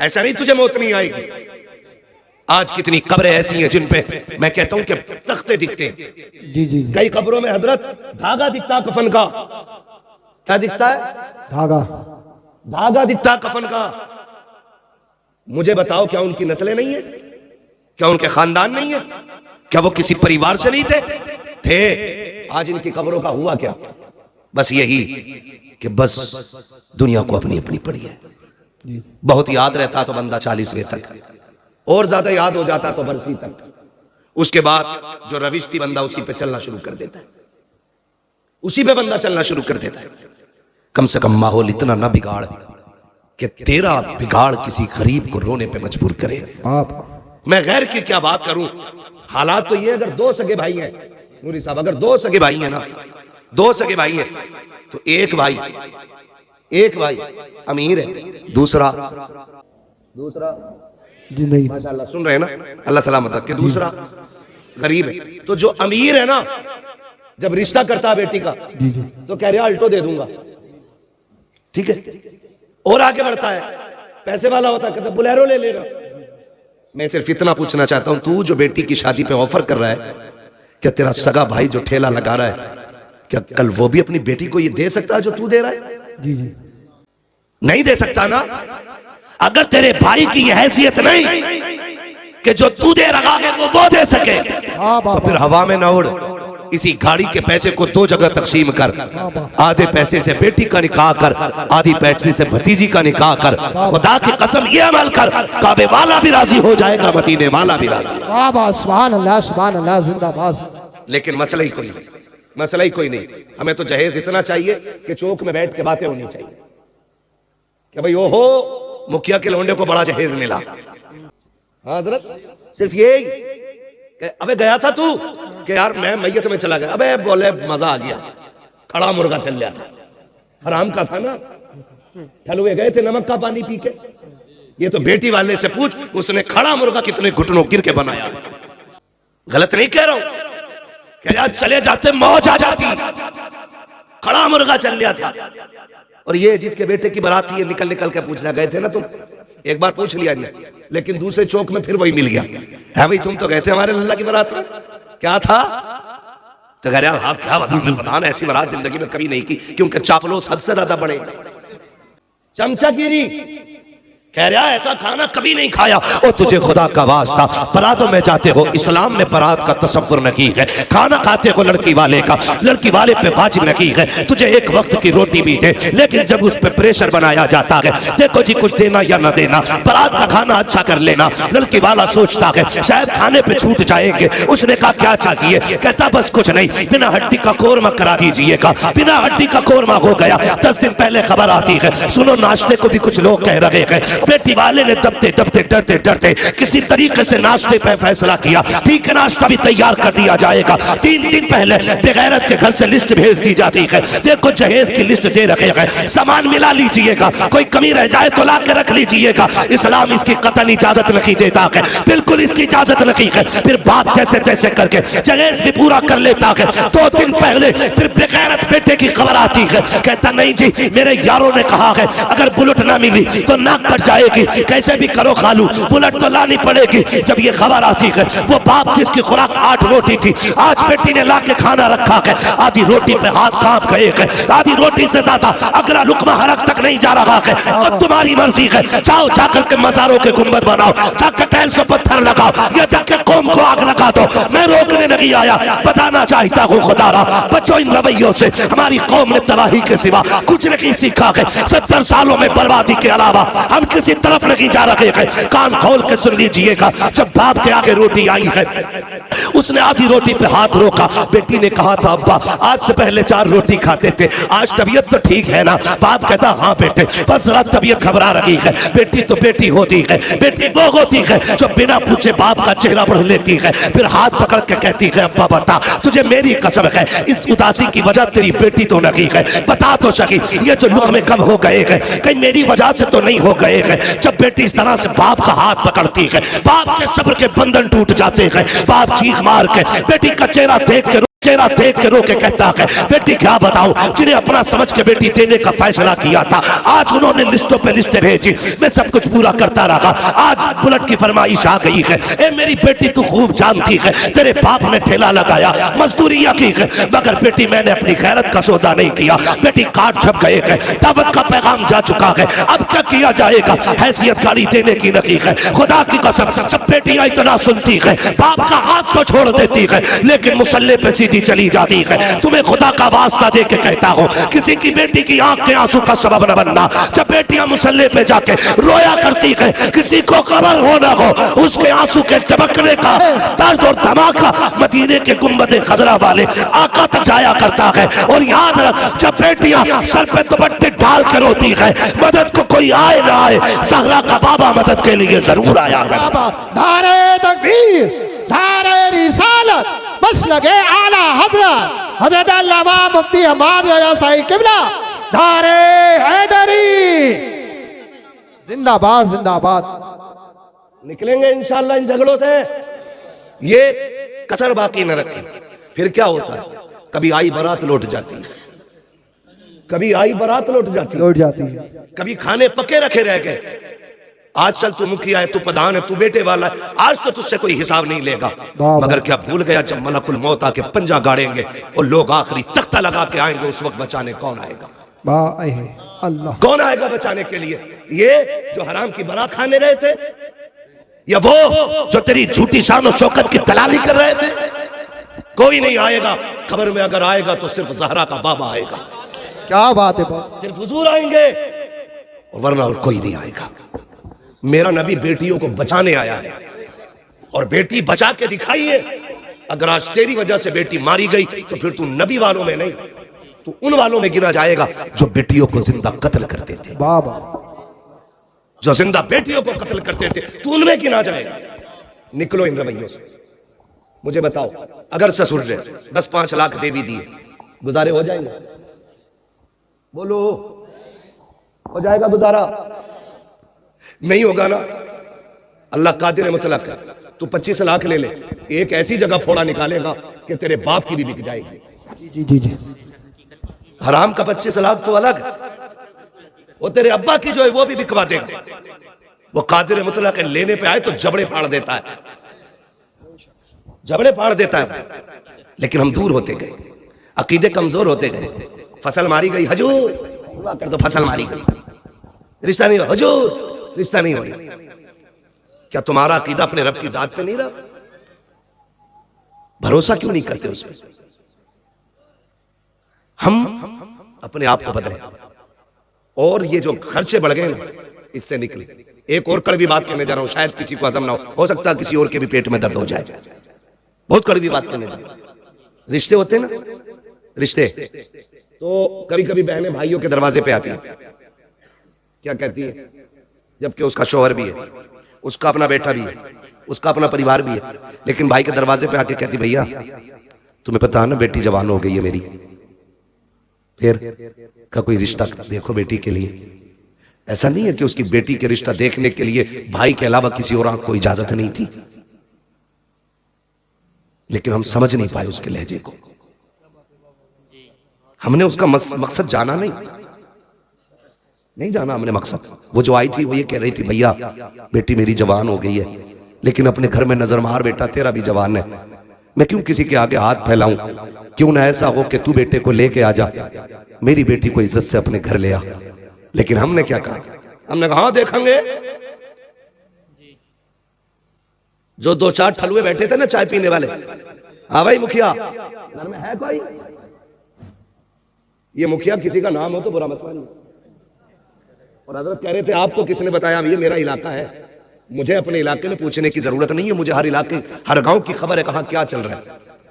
ऐसा नहीं तुझे मौत नहीं आएगी। आज कितनी कब्रें ऐसी हैं जिन पे मैं कहता हूं कि तख्ते दिखते हैं। जी जी, कई कब्रों में हजरत धागा दिखता कफन का। क्या दिखता है? धागा, धागा दिखता कफन का। मुझे बताओ, क्या उनकी नस्लें नहीं है? क्या उनके खानदान नहीं है? क्या वो किसी परिवार से नहीं थे? आज इनकी कब्रों का हुआ क्या? बस यही कि बस दुनिया को अपनी अपनी पड़ी है। बहुत याद रहता तो बंदा 40वें तक, और ज्यादा याद हो जाता तो बरसी तक। उसके बाद जो रविश थी बंदा उसी पे चलना शुरू कर देता है, उसी पे बंदा चलना शुरू कर देता है। कम से कम माहौल इतना ना बिगाड़ कि तेरा बिगाड़ किसी गरीब को रोने पे मजबूर करे। मैं गैर की क्या बात करूं। हालात तो ये, अगर 2 सगे भाई हैं नूरी साहब, अगर 2 सगे भाई हैं ना, 2 सगे भाई हैं तो एक भाई अमीर है, दूसरा जी नहीं, माशाल्लाह सुन रहे हैं ना, अल्लाह सलामत रखे, दूसरा गरीब है। तो जो अमीर है ना, जब रिश्ता करता है बेटी का जी जी, तो कह रहा अल्टो दे दूंगा, ठीक है, और आगे बढ़ता है। पैसे वाला होता है, कहता बुलेरो ले लेना। मैं सिर्फ इतना पूछना चाहता हूं, तू जो बेटी की शादी पे ऑफर कर रहा है, क्या तेरा सगा भाई जो ठेला लगा रहा है, क्या कल वो भी अपनी बेटी को ये दे सकता है जो तू दे रहा है? जी जी, नहीं दे सकता ना। अगर तेरे भाई की यह हैसियत नहीं कि जो तू दे रहा है वो दे सके, तो फिर हवा में न उड़। इसी गाड़ी के पैसे को 2 जगह तकसीम कर। आधे पैसे से बेटी का निकाह कर, आधी पैसे से भतीजी का निकाह कर। खुदा की कसम ये अमल कर, काबे वाला भी राजी हो जाएगा, मदीने वाला भी राजी। वाह वाह, सुभान अल्लाह जिंदाबाद। लेकिन मसला ही कोई नहीं, मसला ही कोई नहीं। हमें तो जहेज इतना चाहिए कि चौक में बैठ के बातें होनी चाहिए कि भाई ओहो मुखिया के लौंडे को बड़ा जहेज मिला। हाँ हजरत, सिर्फ यही। अबे गया था तू कि यार मैं मैयत में चला गया, अबे बोले मजा आ गया, खड़ा मुर्गा चल गया था, हराम का था ना, ठलुए गए थे नमक का पानी पी के। ये तो बेटी वाले से पूछ, उसने खड़ा मुर्गा कितने घुटनों गिर के बनाया था। गलत नहीं कह रहा हूं, कह यार चले जाते मौज आ जाती, खड़ा मुर्गा चल गया था। और ये जिसके बेटे की बारात थी, ये निकल निकल के पूछना गए थे ना तुम, एक बार पूछ लिया नहीं, लेकिन दूसरे चौक में फिर वही मिल गया है, भाई तुम तो गए थे हमारे लल्ला की बारात में, क्या था? तो कह रहे आप क्या बताना, ऐसी बारात जिंदगी में कभी नहीं की, क्योंकि चापलोस हद से ज्यादा बड़े। चमचागिरी कह रहा ऐसा खाना कभी नहीं खाया। और तुझे खुदा का वास्ता बरातों में जाते हो, इस्लाम में बारात का तसव्वुर नहीं है। खाना खाते हो लड़की वाले का, लड़की वाले पे वाजिब नहीं है। तुझे एक वक्त की रोटी भी दे, लेकिन जब उस पे प्रेशर बनाया जाता है, देखो जी कुछ देना या ना देना, बारात का खाना अच्छा कर लेना, लड़की वाला सोचता है शायद खाने पे छूट जाएंगे। उसने कहा क्या चाहिए? कहता बस कुछ नहीं, बिना हड्डी का कोरमा करा दीजिएगा। बिना हड्डी का कोरमा हो गया। 10 दिन पहले खबर आती है, सुनो नाश्ते को भी कुछ लोग कह रहे हैं। बेटी वाले ने दबते दबते डरते डरते किसी तरीके से नाश्ते पे फैसला किया, ठीक है नाश्ता भी तैयार कर दिया जाएगा। 3 दिन पहले बेगैरत के घर से लिस्ट भेज दी जाती है, देखो जहेज की लिस्ट दे रखे हैं, सामान मिला लीजिएगा, कोई कमी रह जाए तो ला के रख लीजिएगा। इस्लाम इसकी कतई इजाजत नहीं देता है, बिल्कुल इसकी इजाजत नहीं है। फिर बाप जैसे तैसे करके जहेज भी पूरा कर लेता है। 2 दिन पहले फिर बेगैरत बेटे की खबर आती है, कहता नहीं जी मेरे यारों ने कहा है अगर बुलेट ना मिली तो नाक कट जाएगी, कैसे भी करो खालू बुलेट तो लानी पड़ेगी। जब ये खबर आती है, वो बाप जिसकी खुराक 8 रोटी थी, आज बेटी ने ला के खाना रखा है, आधी रोटी पे हाथ कांप गए हैं, आधी रोटी से ज्यादा अगला लुकमा हलक तक नहीं जा रहा है। और तुम्हारी मर्जी है, जाओ जाकर के मजारों के गुंबद बनाओ, जाकर टाइल्स पर पत्थर लगाओ, या जाकर कौम को आग लगा दो। मैं रोकने नहीं आया, बताना चाहता हूँ खुदारा बच्चों इन रवैयों से हमारी कौम ने तबाही के सिवा कुछ नहीं सीखा है। 70 सालों में बर्बादी के अलावा हम किसी तरफ नहीं जा रहे हैं। कान खोल के सुन लीजिएगा, जब बाप के आगे रोटी आई है, उसने आधी रोटी पे हाथ रोका। बेटी ने कहा था अब्बा आज से पहले 4 रोटी खाते थे, आज तबीयत तो ठीक है ना? बाप कहता हाँ बेटे, बस जरा तबीयत घबरा रही है। बेटी तो बेटी होती है, बेटी वो होती है जो बिना पूछे बाप का चेहरा पढ़ लेती है, फिर हाथ पकड़ के कहती है अब्बा बता, तुझे मेरी कसम है इस उदासी की वजह तेरी बेटी तो नहीं है, बता तो सही ये जो लुक़मे कम हो गए हैं कहीं मेरी वजह से तो नहीं हो गए हैं। जब बेटी इस तरह से बाप का हाथ पकड़ती है, बाप के सब्र के बंधन टूट जाते हैं। बाप चीख मार के बेटी का चेहरा देख के रो के कहता है बेटी क्या बताऊं, जिन्हें अपना समझ के बेटी देने का फैसला किया था, आज उन्होंने लिस्टों पे लिस्टें भेजी, मैं सब कुछ पूरा करता रहा। आज बुलेट की फरमाइश आ गई है। ए मेरी बेटी तू खूब जानती है, तेरे बाप ने ठेला लगाया, मजदूरियां की है, मगर बेटी मैंने अपनी खैरत का सौदा नहीं किया। बेटी काट छप गए हैं, दावत का पैगाम जा चुका है, अब क्या किया जाएगा? हैसियत गाड़ी देने की नहीं है। खुदा की कसम जब बेटियां इतना सुनती है, बाप का हाथ तो छोड़ देती है, लेकिन मुसल्ले पे सीधी चली जाती है। तुम्हें खुदा का वास्ता दे के कहता हूँ, किसी की बेटी की आंख के आंसू का सबब न बनना। जब बेटियां मुसल्ले पे जाके रोया करती है, किसी को खबर हो ना हो, उसके आंसू के टपकने का दर्द और धमाका मदीने के गुंबदे खजरा वाले आका तक जाया करता है। और याद रख, जब बेटियां सर पे दुपट्टे डाल कर रोती है, मदद को कोई आए ना आए, ज़हरा का बाबा मदद के लिए जरूर आया करता। धारे तकबीर, धारे रिसालत, बस लगे आला हजरत हजरत अल्लामा मुफ्ती हमाद रजा साहिब किबला, धारे हैदरी जिंदाबाद जिंदाबाद। निकलेंगे इंशाअल्लाह इन झगड़ों से, ये कसर बाकी न रखें। फिर क्या होता है, कभी आई बारात लौट जाती है, कभी आई बारात लौट जाती है, कभी खाने पके रखे रह गए। आज चल तू मुखिया है, तू प्रधान है, तू बेटे वाला है, आज तो तुझसे कोई हिसाब नहीं लेगा। मगर क्या भूल गया जब मलकुल मौत आके पंजा गाड़ेंगे और लोग आखिरी तख्ता लगा के आएंगे, उस वक्त बचाने कौन आएगा? अल्लाह कौन आएगा बचाने के लिए? ये जो हराम की बारात खाने गए थे, या वो जो तेरी झूठी शान और शौकत की दलाली कर रहे थे? कोई नहीं आएगा। खबर में अगर आएगा तो सिर्फ ज़हरा का बाबा आएगा। क्या बात है, सिर्फ हुजूर आएंगे, वरना और कोई नहीं आएगा। मेरा नबी बेटियों को बचाने आया है और बेटी बचा के दिखाई है। अगर आज तेरी वजह से बेटी मारी गई तो फिर तू नबी वालों में नहीं, तू उन वालों में गिना जाएगा जो बेटियों को जिंदा कत्ल करते थे। बाबा जो जिंदा बेटियों को कत्ल करते थे, तू उनमें गिना जाएगा। निकलो इन रवैयों से। मुझे बताओ, अगर ससुर ने 10-5 लाख दे भी दिए, गुजारे हो जाएंगे? बोलो, हो जाएगा गुजारा? नहीं होगा ना। अल्लाह कादिर मुतलक है, तू 25 लाख ले ले, एक ऐसी जगह फोड़ा निकालेगा कि तेरे बाप की भी बिक जाएगी। जी जी जी। हराम का 25 लाख तो अलग, वो तेरे अब्बा की जो है वो भी बिकवा देगा। वो कादिर मुतलक है, लेने पे आए तो जबड़े फाड़ देता है, जबड़े फाड़ देता है। लेकिन हम दूर होते गए, अकीदे कमजोर होते गए। फसल मारी गई, हजूर कर दो, फसल मारी गई, रिश्ता नहीं हुआ, हजूर रिश्ता नहीं होना। क्या तुम्हारा अकीदा अपने रब की जात पे नहीं रहा? भरोसा क्यों नहीं करते उसमें? हम अपने आप को बदलें और ये जो खर्चे बढ़ गए ना, इससे निकले। एक और कड़वी बात कहने जा रहा हूं, शायद किसी को हजम ना हो सकता है किसी और के भी पेट में दर्द हो जाए। बहुत कड़वी बात कहने जा रहा हूं। रिश्ते होते हैं ना, रिश्ते, तो कभी कभी बहनें भाइयों के दरवाजे पे आती हैं, क्या कहती है, जबकि उसका शौहर भी है, उसका अपना बेटा भी है, उसका अपना परिवार भी है, लेकिन भाई के दरवाजे पे आके कहती, भैया तुम्हें पता है ना बेटी जवान हो गई है मेरी, फिर का कोई रिश्ता देखो बेटी के लिए। ऐसा नहीं है कि उसकी बेटी के रिश्ता देखने के लिए भाई के अलावा किसी और को इजाजत नहीं थी, लेकिन हम समझ नहीं पाए उसके लहजे को। हमने उसका मकसद जाना नहीं जाना हमने मकसद। वो जो आई थी वो ये कह रही थी, भैया बेटी मेरी जवान हो गई है, लेकिन अपने घर में नजर मार बेटा तेरा भी जवान है, मैं क्यों किसी के आगे हाथ फैलाऊं? क्यों ना ऐसा हो कि तू बेटे को लेके आ जा, मेरी बेटी को इज्जत से अपने घर ले आ। लेकिन हमने क्या कहा? हमने कहा हाँ देखेंगे। जो दो चार ठलुए बैठे थे ना चाय पीने वाले, हाँ भाई मुखिया घर में है कोई? ये मुखिया किसी का नाम हो तो बुरा मत मानिए। और हजरत कह रहे थे आपको किसने बताया ये मेरा इलाका है, मुझे अपने इलाके में पूछने की जरूरत नहीं है, मुझे हर इलाके हर गांव की खबर है कहां क्या चल रहा है।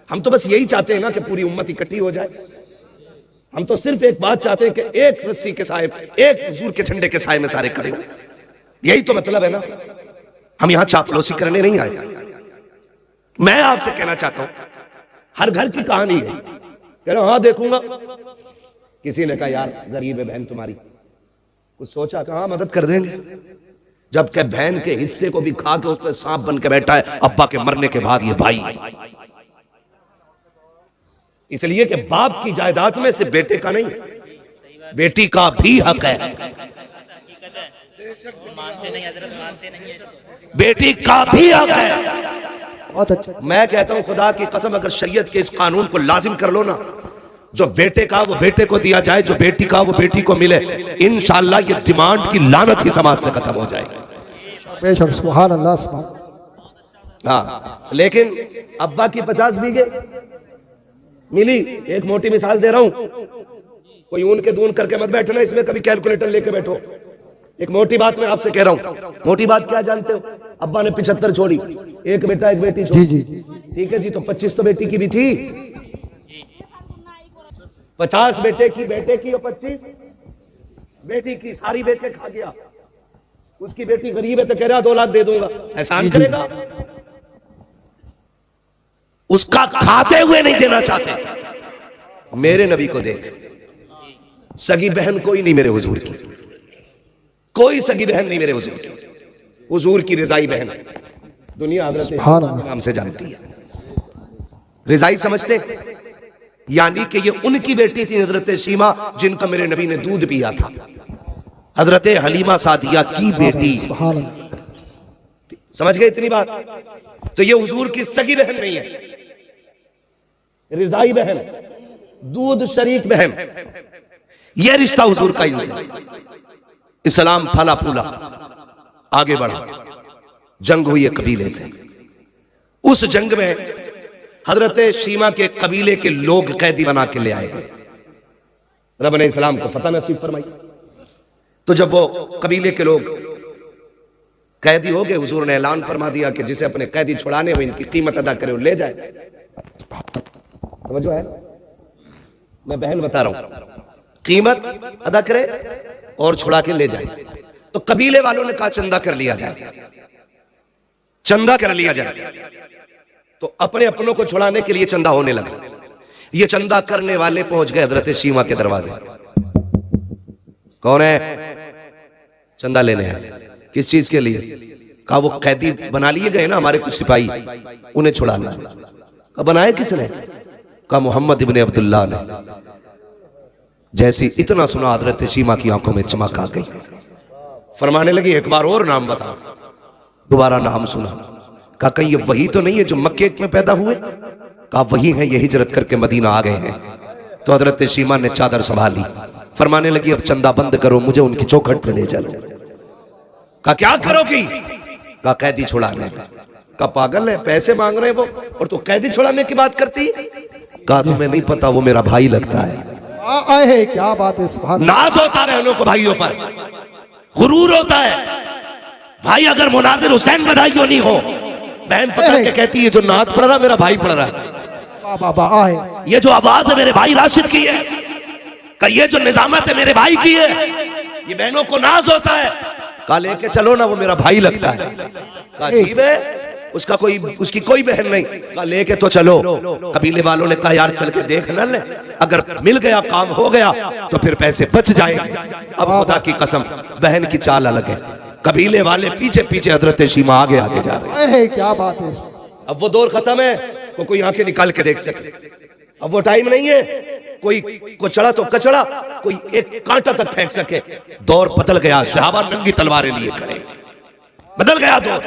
हम तो बस यही चाहते हैं ना कि पूरी उम्मत इकट्ठी हो जाए। हम तो सिर्फ एक बात चाहते हैं कि एक रस्सी के साए, एक हुजूर के झंडे के साए में सारे खड़े हो। यही तो मतलब है ना। हम यहां चापलूसी करने नहीं आए। मैं आपसे कहना चाहता हूं हर घर की कहानी है। कह रहा हाँ देखूंगा। किसी ने कहा यार गरीब है बहन तुम्हारी, कुछ सोचा? कहा मदद कर देंगे। जबकि बहन के हिस्से को भी खा के उस पर सांप बन के बैठा है अब्बा के मरने के बाद ये भाई। इसलिए कि बाप की जायदाद में सिर्फ बेटे का नहीं, बेटी का भी हक है। बेटी का भी हक है। बहुत अच्छा। मैं कहता हूं खुदा की कसम, अगर शरीयत के इस कानून को लाजिम कर लो ना, जो बेटे का वो बेटे को दिया जाए, जो बेटी का वो बेटी को मिले, इंशाअल्लाह ये डिमांड की लानत ही समाज से खत्म हो जाएगी। बेशक, सुभान अल्लाह, सुभान। हाँ, लेकिन अब्बा की 50 बीघे मिली। एक मोटी मिसाल दे रहा हूं, कोई ऊन के दून करके मत बैठना, इसमें कभी कैलकुलेटर लेके बैठो। एक मोटी बात मैं आपसे कह रहा हूं। मोटी बात क्या जानते हो? अब्बा ने 75 छोड़ी, एक बेटा एक बेटी छोड़ी। जी। ठीक है जी, तो 25 तो बेटी की भी थी। 50 बेटे की और 25 बेटी की, सारी बेच के खा गया। उसकी बेटी गरीब है तो कह रहा 2 लाख दे दूंगा, एहसान करेगा? उसका खाते हुए नहीं देना चाहते। मेरे नबी को देख, सगी बहन कोई नहीं मेरे हुजूर की, कोई सगी बहन नहीं मेरे हुजूर की। हुजूर की रिजाई बहन दुनिया हजरत नाम से जानती है। रिजाई समझते? यानी कि ये उनकी बेटी थी हजरत शीमा, जिनका मेरे नबी ने दूध पिया था। हजरत हलीमा सादिया की बेटी। समझ गए इतनी बात? तो ये हुजूर की सगी बहन नहीं है, रिजाई बहन, दूध शरीक बहन। यह रिश्ता हुजूर का इनसे। इस्लाम फला फूला आगे बढ़ा, जंग हुई है कबीले से। उस जंग में हजरत शीमा के कबीले के लोग कैदी बना के ले आए गए। रब ने इस्लाम को फतह नसीब फरमाई। तो जब वो कबीले के लोग कैदी हो गए, हुजूर ने ऐलान फरमा दिया कि जिसे अपने कैदी छुड़ाने हो इनकी कीमत अदा करे और ले जाए। समझो है, मैं बहन बता रहा हूं, कीमत अदा करे और छुड़ा के ले जाए। तो कबीले वालों ने कहा चंदा कर लिया जाए, चंदा कर लिया जाए। तो अपने अपनों को छुड़ाने के लिए चंदा होने लगा। ये चंदा करने वाले पहुंच गए हजरत शीमा के दरवाजे। कौन है? चंदा लेने आए। किस चीज के लिए? कहा वो कैदी बना लिए गए ना हमारे कुछ सिपाही, उन्हें छुड़ाना। कहा बनाए किसने? कहा मोहम्मद इब्ने अब्दुल्लाह ने। जैसी इतना सुना हजरत शीमा की आंखों में चमक आ गई। फरमाने लगी एक बार और नाम बता। दोबारा नाम सुना। कहा कहीं ये वही तो नहीं है जो मक्के में पैदा हुए? कहा वही है, ये हिजरत करके मदीना आ गए हैं। तो हजरत शीमा ने चादर संभाली, फरमाने लगी अब चंदा बंद करो, मुझे उनकी चौखट पे ले चलो। कहा क्या करोगी? कहा कैदी छुड़ाने। कहा पागल है, पैसे मांग रहे हैं वो और तू कैदी छुड़ाने की बात करती? कहा तुम्हें नहीं पता वो मेरा भाई लगता है। क्या बात है, सुभान अल्लाह। नाज होता है बहनों को भाइयों पर, गुरूर होता है। भाई अगर मुनाजिर हुसैन बधाइयों नहीं हो, बहन पकड़ के कहती है जो नात पढ़ रहा मेरा भाई पढ़ रहा है, बाबा आहे। ये जो आवाज है मेरे भाई राशिद की है, का ये जो निजामत है मेरे भाई की है, ये बहनों को नाज होता है। कहा लेके चलो ना, वो मेरा भाई लगता है। कहा अजीब है, उसका कोई उसकी कोई बहन नहीं। कहा लेके तो चलो। कबीले वालों ने कहा यार चल के देख न ले, अगर मिल गया काम हो गया तो फिर पैसे बच जाएंगे। अब खुदा की कसम बहन की चाल अलग है, कबीले वाले पीछे पीछे हजरत शीमा आगे आगे जा रहे हैं। क्या बात है। अब वो दौर खत्म है तो कोई आंखें निकाल के देख सके, अब वो टाइम नहीं है कोई को चढ़ा तो कचड़ा कोई एक कांटा तक फेंक सके। दौर बदल गया, सहाबा नंगी तलवारें लिए खड़े, बदल गया दौर।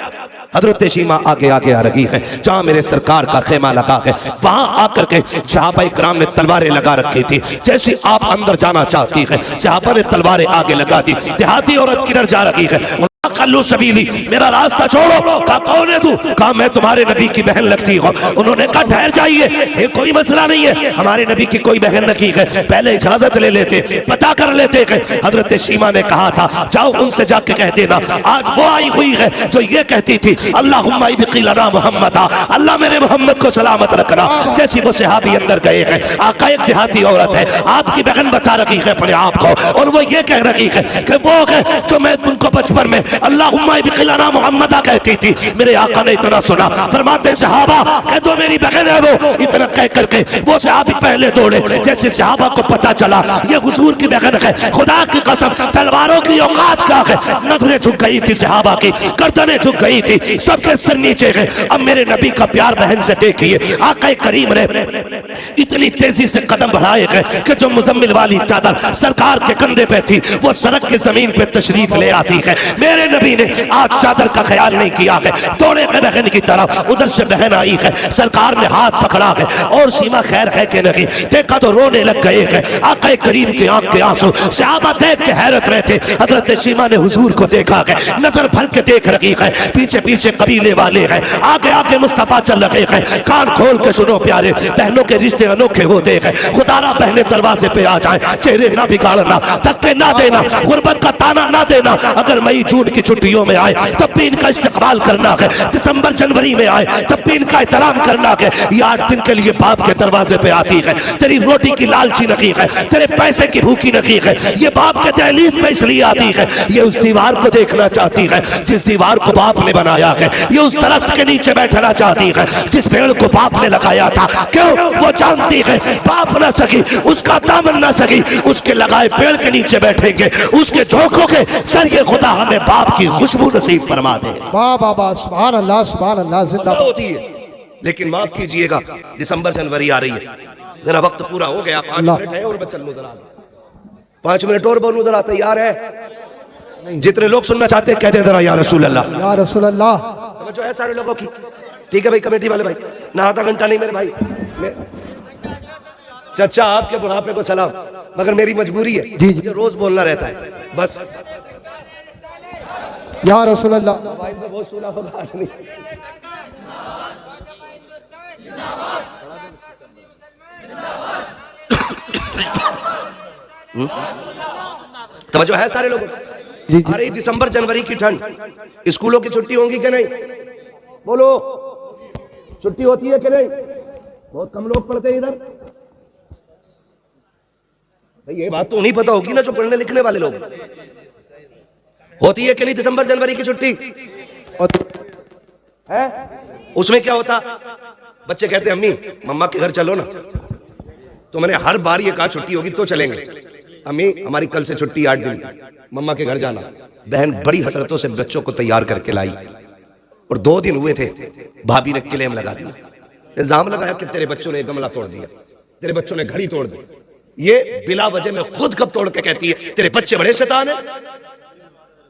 हजरत शीमा आगे आगे आ रही है, जहां मेरे सरकार का खेमा लगा है वहां आकर के सहाबा इकराम ने तलवारें लगा रखी थी। जैसे आप अंदर जाना चाहती है, सहाबा ने तलवारें आगे लगा दी। देहाती औरत किधर जा रही है? कल्लू सबीली, मेरा रास्ता छोड़ो। कहा कौन है तू? कहा मैं तुम्हारे नबी की बहन लगती हूँ। उन्होंने कहा ठहर जाइए, ये कोई मसला नहीं है, हमारे नबी की कोई बहन नहीं है, पहले इजाजत ले लेते, पता कर लेते। हजरत शीमा ने कहा था जाओ उनसे जाके कह देना आज वो आई हुई है जो ये कहती थी अल्लाहुम्मा इब्क़ी लना मुहम्मदा, अल्लाह मेरे मोहम्मद को सलामत रखना। जैसी वो सहाबी अंदर गए हैं, आका एक देहाती औरत है, आपकी बहन बता रही है अपने आप को, और वो ये कह रही है कि वो है जो मैं तुमको बचपन में अल्लाहुम्मा इब्क़ी लना मुहम्मदा कहती थी। मेरे आका ने इतना सुना, फरमाते सहाबा कह दो मेरी बहन है वो। इतना कह करके वो सहाबी पहले दौड़े। जैसे सहाबा को पता चला ये हुजूर की बहन है, खुदा की कसम तलवारों की औकात क्या है। नजरें झुक गई थी सहाबा की, गर्दनें झुक गई थी, सबके सिर नीचे गए। अब मेरे नबी का प्यार बहन से देखिए, आका करीम ने इतनी तेजी से कदम बढ़ाए गए कि जो मुजम्मिल वाली चादर सरकार के कंधे पे थी वो सड़क के जमीन पे तशरीफ ले आती है। मेरे नबी ने आज चादर का ख्याल नहीं किया है, दौड़े गए बहन की तरफ। उधर से बहन आई है, सरकार ने हाथ पकड़ा है और सीमा खैर है कि नहीं देखा तो रोने लग गए हैं। आका करीम की आंख के आंसू, सहाबा देख के हैरत रहे थे। हजरत सीमा ने हुजूर को देखा है, नजर भर के देख रही है, पीछे पीछे कबीले वाले हैं, आगे आगे मुस्तफा चल रहे हैं। कान खोल के सुनो प्यारे, बहनों के रिश्ते अनोखे होते हैं। खुदारा बहने दरवाजे पे आ जाए, चेहरे ना बिगाड़ना, धक्के ना देना, गुर्बत का ताना ना देना। अगर मई जून की छुट्टियों में आए तब भी इनका इस्तेमाल करना है, दिसंबर जनवरी में आए तब भी इनका एहतराम करना है। ये 8 दिन के लिए बाप के दरवाजे पे आती है, तेरी रोटी की लालची नहीं है, तेरे पैसे की भूखी नहीं है, ये बाप के दहलीज पे इसलिए आती है, ये उस दीवार को देखना चाहती है जिस दीवार को बाप ने बनाया है, ये उस दरख्त के नीचे बैठना चाहती है जिस पेड़ को बाप ने लगाया था। क्यों? वो जानती है बाप ना सकी, उसका दामन ना सकी, उसके लगाए पेड़ के नीचे बैठेंगे, उसके झोंकों के जरिए खुदा हमें बाप की खुशबू नसीब फरमा दे। वाह वाह, सुभान अल्लाह, सुभान अल्लाह। जिंदाबाद होती है, लेकिन माफ कीजिएगा दिसंबर जनवरी आ रही है, मेरा वक्त पूरा हो गया। 5 मिनट है और मैं चलूं जरा, 5 मिनट और बोलूं जरा, तैयार है? जितने लोग सुनना चाहते हैं कह दे जरा या रसूल अल्लाह, या रसूल अल्लाह। तवज्जो है सारे लोगों की? ठीक है भाई, कमेटी वाले भाई, ना आधा घंटा नहीं मेरे भाई। चाचा आपके बुढ़ापे को सलाम, मगर मेरी मजबूरी है, मुझे रोज बोलना रहता है बस। या रसूल अल्लाह। मोबाइल पे बहुत सुना होगा आज नहीं। तवज्जो है सारे लोगों? आ रही दिसंबर जनवरी की ठंड, स्कूलों की छुट्टी होंगी कि नहीं? बोलो, छुट्टी होती है कि नहीं? बहुत कम लोग पढ़ते हैं इधर। भाई ये बात तो उन्हीं पता होगी ना जो पढ़ने लिखने वाले लोग। होती है कि नहीं दिसंबर जनवरी की छुट्टी? है? उसमें क्या होता? बच्चे कहते अम्मी मम्मा के घर चलो ना, तो मैंने हर बार ये कहा छुट्टी होगी तो चलेंगे। अम्मी हमारी कल से छुट्टी 8 दिन, मम्मा के घर जाना। बहन बड़ी हसरतों से बच्चों को तैयार करके लाई और 2 दिन हुए थे, भाभी ने क्लेम लगा दिया, इल्जाम लगाया कि तेरे बच्चों ने गमला तोड़ दिया, तेरे बच्चों ने घड़ी तोड़ दी। ये बिला वजह में खुद कब तोड़ के कहती है तेरे बच्चे बड़े शैतान है,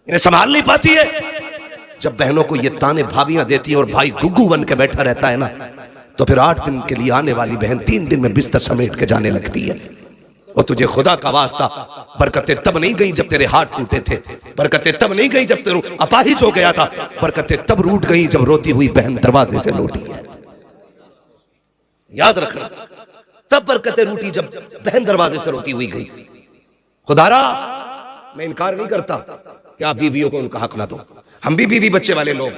इन्हें संभाल नहीं पाती है। जब बहनों को ये ताने भाभियां देती है और भाई गुग्गू बन के बैठा रहता है ना, तो फिर 8 दिन के लिए आने वाली बहन 3 दिन में बिस्तर समेट के जाने लगती है और तुझे खुदा का वास्ता, बरकतें तब नहीं गई जब तेरे हाथ टूटे थे, बरकतें तब नहीं गई जब तेरे अपाहिज हो गया था, बरकतें तब रूठ गई जब रोती हुई बहन दरवाजे से लौटी है। याद रखना, तब बरकतें रूठी जब बहन दरवाजे से रोती हुई गई। खुदारा, मैं इनकार नहीं करता कि आप बीवियों को उनका हक ना दो। हम भी बीवी बच्चे वाले लोग,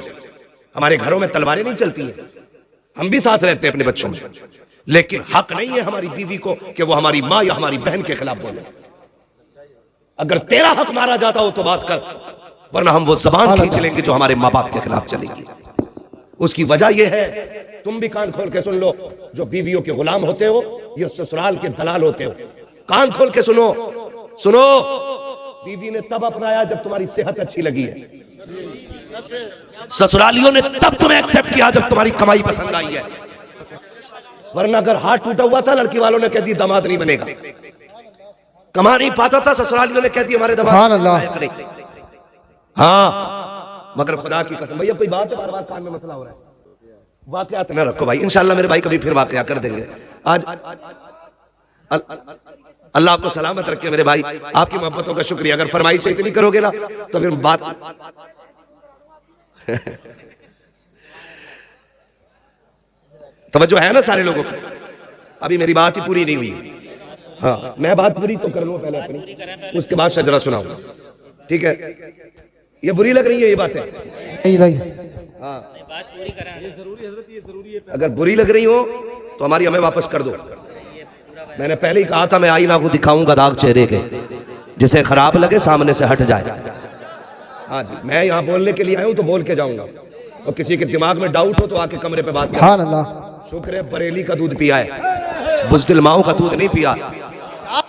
हमारे घरों में तलवारें नहीं चलती हैं, हम भी साथ रहते हैं अपने बच्चों में, लेकिन हक नहीं है हमारी बीवी को कि वो हमारी माँ या हमारी बहन के खिलाफ बोले। अगर तेरा हक मारा जाता हो तो बात कर, वरना हम वो जबान खींच लेंगे जो हमारे माँ बाप के खिलाफ चलेगी। उसकी वजह यह है, तुम भी कान खोल के सुन लो, जो बीवियों के गुलाम होते हो, ये ससुराल के दलाल होते हो। कान खोल के सुनो, सुनो, बीवी ने तब अपनाया जब तुम्हारी सेहत अच्छी लगी है, ससुरालियों ने तब तुम्हें एक्सेप्ट किया जब तुम्हारी कमाई पसंद आई है, वरना अगर हाथ टूटा हुआ था लड़की वालों ने कह दी दामाद नहीं बनेगा, कमा नहीं पाता था ससुरालियों ने कह दी हमारे दामाद नहीं। हाँ, मगर खुदा की कसम, भैया कोई बात है, बार बार कान में मसला हो रहा है, वाकयात न रखो भाई, इंशाल्लाह मेरे भाई कभी फिर वाकया कर देंगे। आज अल्लाह आपको सलामत रखे मेरे भाई, आपकी मोहब्बतों का शुक्रिया। अगर फरमाइश इतनी करोगे ना तो फिर बात तवज्जो है ना सारे लोगों को। अभी मेरी बात ही पूरी नहीं हुई। हाँ, मैं बात पूरी तो कर लूं पहले अपनी, उसके बाद शजरा सुनाऊंगा, ठीक है? ये बुरी लग रही है ये बातें? नहीं भाई, हाँ, बात पूरी कराना जरूरी है। अगर बुरी लग रही हो तो हमारी हमें वापस कर दो। मैंने पहले ही कहा था, मैं आईना को दिखाऊंगा दाग चेहरे के, जिसे खराब लगे सामने से हट जाए। हाँ जी, मैं यहाँ बोलने के लिए आया हूँ तो बोल के जाऊंगा, और किसी के दिमाग में डाउट हो तो आके कमरे पे बात करें। शुक्र है बरेली का दूध पिया है, बुज़दिल माओ का दूध नहीं पिया।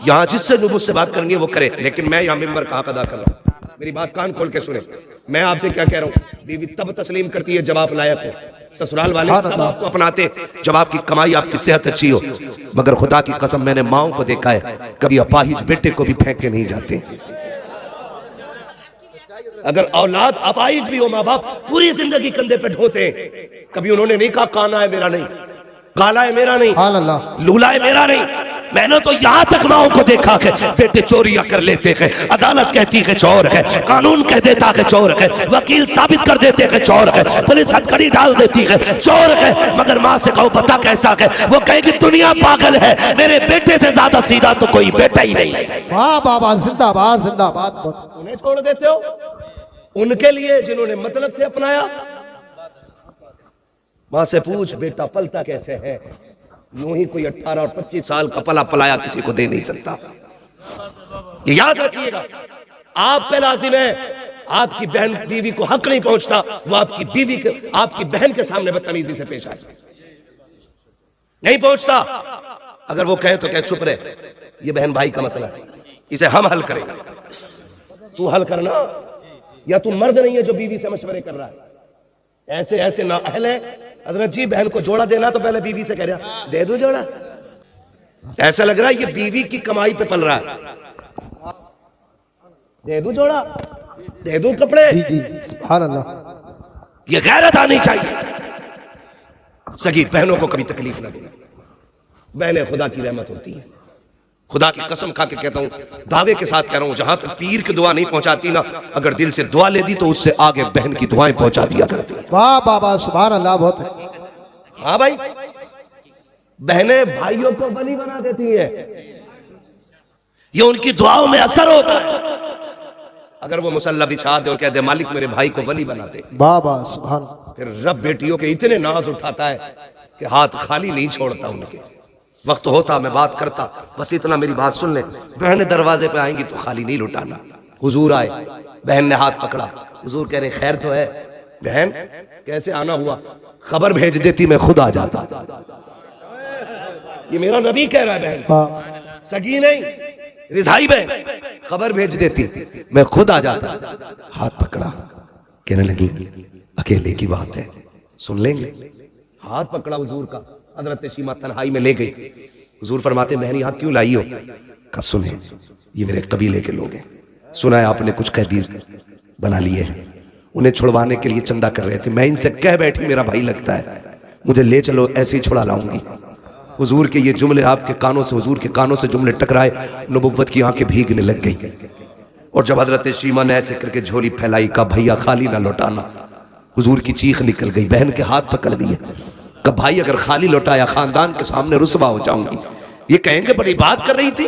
यहाँ जिससे जो मुझसे बात करनी है वो करे, लेकिन मैं यहाँ मिंबर का हक अदा कर रहा हूँ। मेरी बात कान खोल के सुने, मैं आपसे क्या कह रहा हूँ। बीवी तब तस्लीम करती है जब आप लायक हो, ससुराल वाले तब आपको अपनाते जब आपकी कमाई, आपकी सेहत अच्छी हो। मगर खुदा की कसम, मैंने माओ को देखा है, कभी अपाहिज बेटे को भी फेंक के नहीं जाते। अगर औलाद अपाहिज भी हो, माँ बाप पूरी जिंदगी कंधे पे ढोते हैं, कभी उन्होंने नहीं कहा काना है मेरा नहीं, काला है मेरा नहीं, लूला है मेरा नहीं। मैंने तो यहाँ तक माओ को देखा है, बेटे चोरियां कर लेते हैं, अदालत कहती है चोर है, कानून कह देता है चोर है, वकील साबित कर देते हैं चोर है, पुलिस हथकड़ी डाल देती है चोर है, मगर माँ से कहो पता कैसा है, वो कहेगी दुनिया पागल है, मेरे बेटे से ज्यादा सीधा तो कोई बेटा ही नहीं है। वाह बाबा, जिंदाबाद जिंदाबाद। उन्हें छोड़ देते हो उनके लिए जिन्होंने मतलब से अपनाया। माँ से पूछ बेटा पलता कैसे है, यूं ही कोई 18 और 25 साल का पला पलाया किसी को दे नहीं सकता। ये याद रखिएगा, आप पे लाजिम है, आपकी बहन बीवी को हक नहीं पहुंचता, वो आपकी बीवी के, आपकी बहन के सामने बदतमीजी से पेश आए, नहीं पहुंचता। अगर वो कहे तो कहे चुप रहे, ये बहन भाई का मसला है, इसे हम हल करेंगे, तू हल करना, या तू मर्द नहीं है जो बीवी से मशवरे कर रहा है। ऐसे ऐसे ना अहल है। हजरत जी, बहन को जोड़ा देना तो पहले बीवी से कह रहा दे दो जोड़ा, ऐसा लग रहा है ये बीवी की कमाई पे पल रहा है, दे दो जोड़ा, दे दो कपड़े। सुभान अल्लाह, ये गैरत आनी चाहिए। सगी बहनों को कभी तकलीफ ना देना, बहनें खुदा की रहमत होती है। खुदा की कसम खा के कहता हूं, दावे के साथ कह रहा हूं, जहां तक पीर की दुआ नहीं पहुंचाती ना, अगर दिल से दुआ ले दी तो उससे आगे बहन की दुआएं पहुंचा दिया करती है। वाह बाबा, सुभान अल्लाह, बहुत। हाँ भाई, बहनें भाइयों को वली बना देती हैं, ये उनकी दुआओं में असर होता है। अगर वो मुसल्ला बिछा दे और कह दे मालिक मेरे भाई को वली बना दे, बाबा सुभान, फिर रब बेटियों के इतने नाज उठाता है कि हाथ खाली नहीं छोड़ता उनके। वक्त होता मैं बात करता, बस इतना मेरी बात सुन ले। बहनें दरवाजे पे आएंगी तो खाली नहीं लुटाना। हुजूर आए, बहन ने हाथ पकड़ा, हुजूर कह रहे खैर तो है? बहन कैसे आना हुआ? खबर भेज देती मैं खुद आ जाता। ये मेरा नबी कह रहा है, बहन सगी नहीं, रिजाई बहन, खबर भेज देती मैं खुद आ जाता। हाथ पकड़ा, कहने लगी अकेले की बात है, सुन लेंगे। हाथ पकड़ा हुजूर का, हजरत शीमा तन्हाई में ले गई। हुजूर फरमाते बहन यहाँ क्यों लाई हो? कहा सुने, ये मेरे कबीले के लोग हैं, सुना है आपने कुछ कैदी बना लिए हैं, उन्हें छुड़वाने के लिए चंदा कर रहे थे, मैं इनसे कह बैठी मेरा भाई लगता है, मुझे ले चलो, ऐसे ही छुड़ा लाऊंगी। हुजूर के ये जुमले आपके कानों से, हुजूर के कानों से जुमले टकराए, नबुव्वत की आंखें भीगने लग गई। और जब हजरत शीमा ने ऐसे करके झोली फैलाई, कहा भैया खाली ना लौटाना। हुजूर की चीख निकल गई, बहन के हाथ पकड़ लिए, कहा भाई अगर खाली लौटाया खानदान के सामने रुसवा हो जाऊंगी। ये कहेंगे बड़ी बात कर रही थी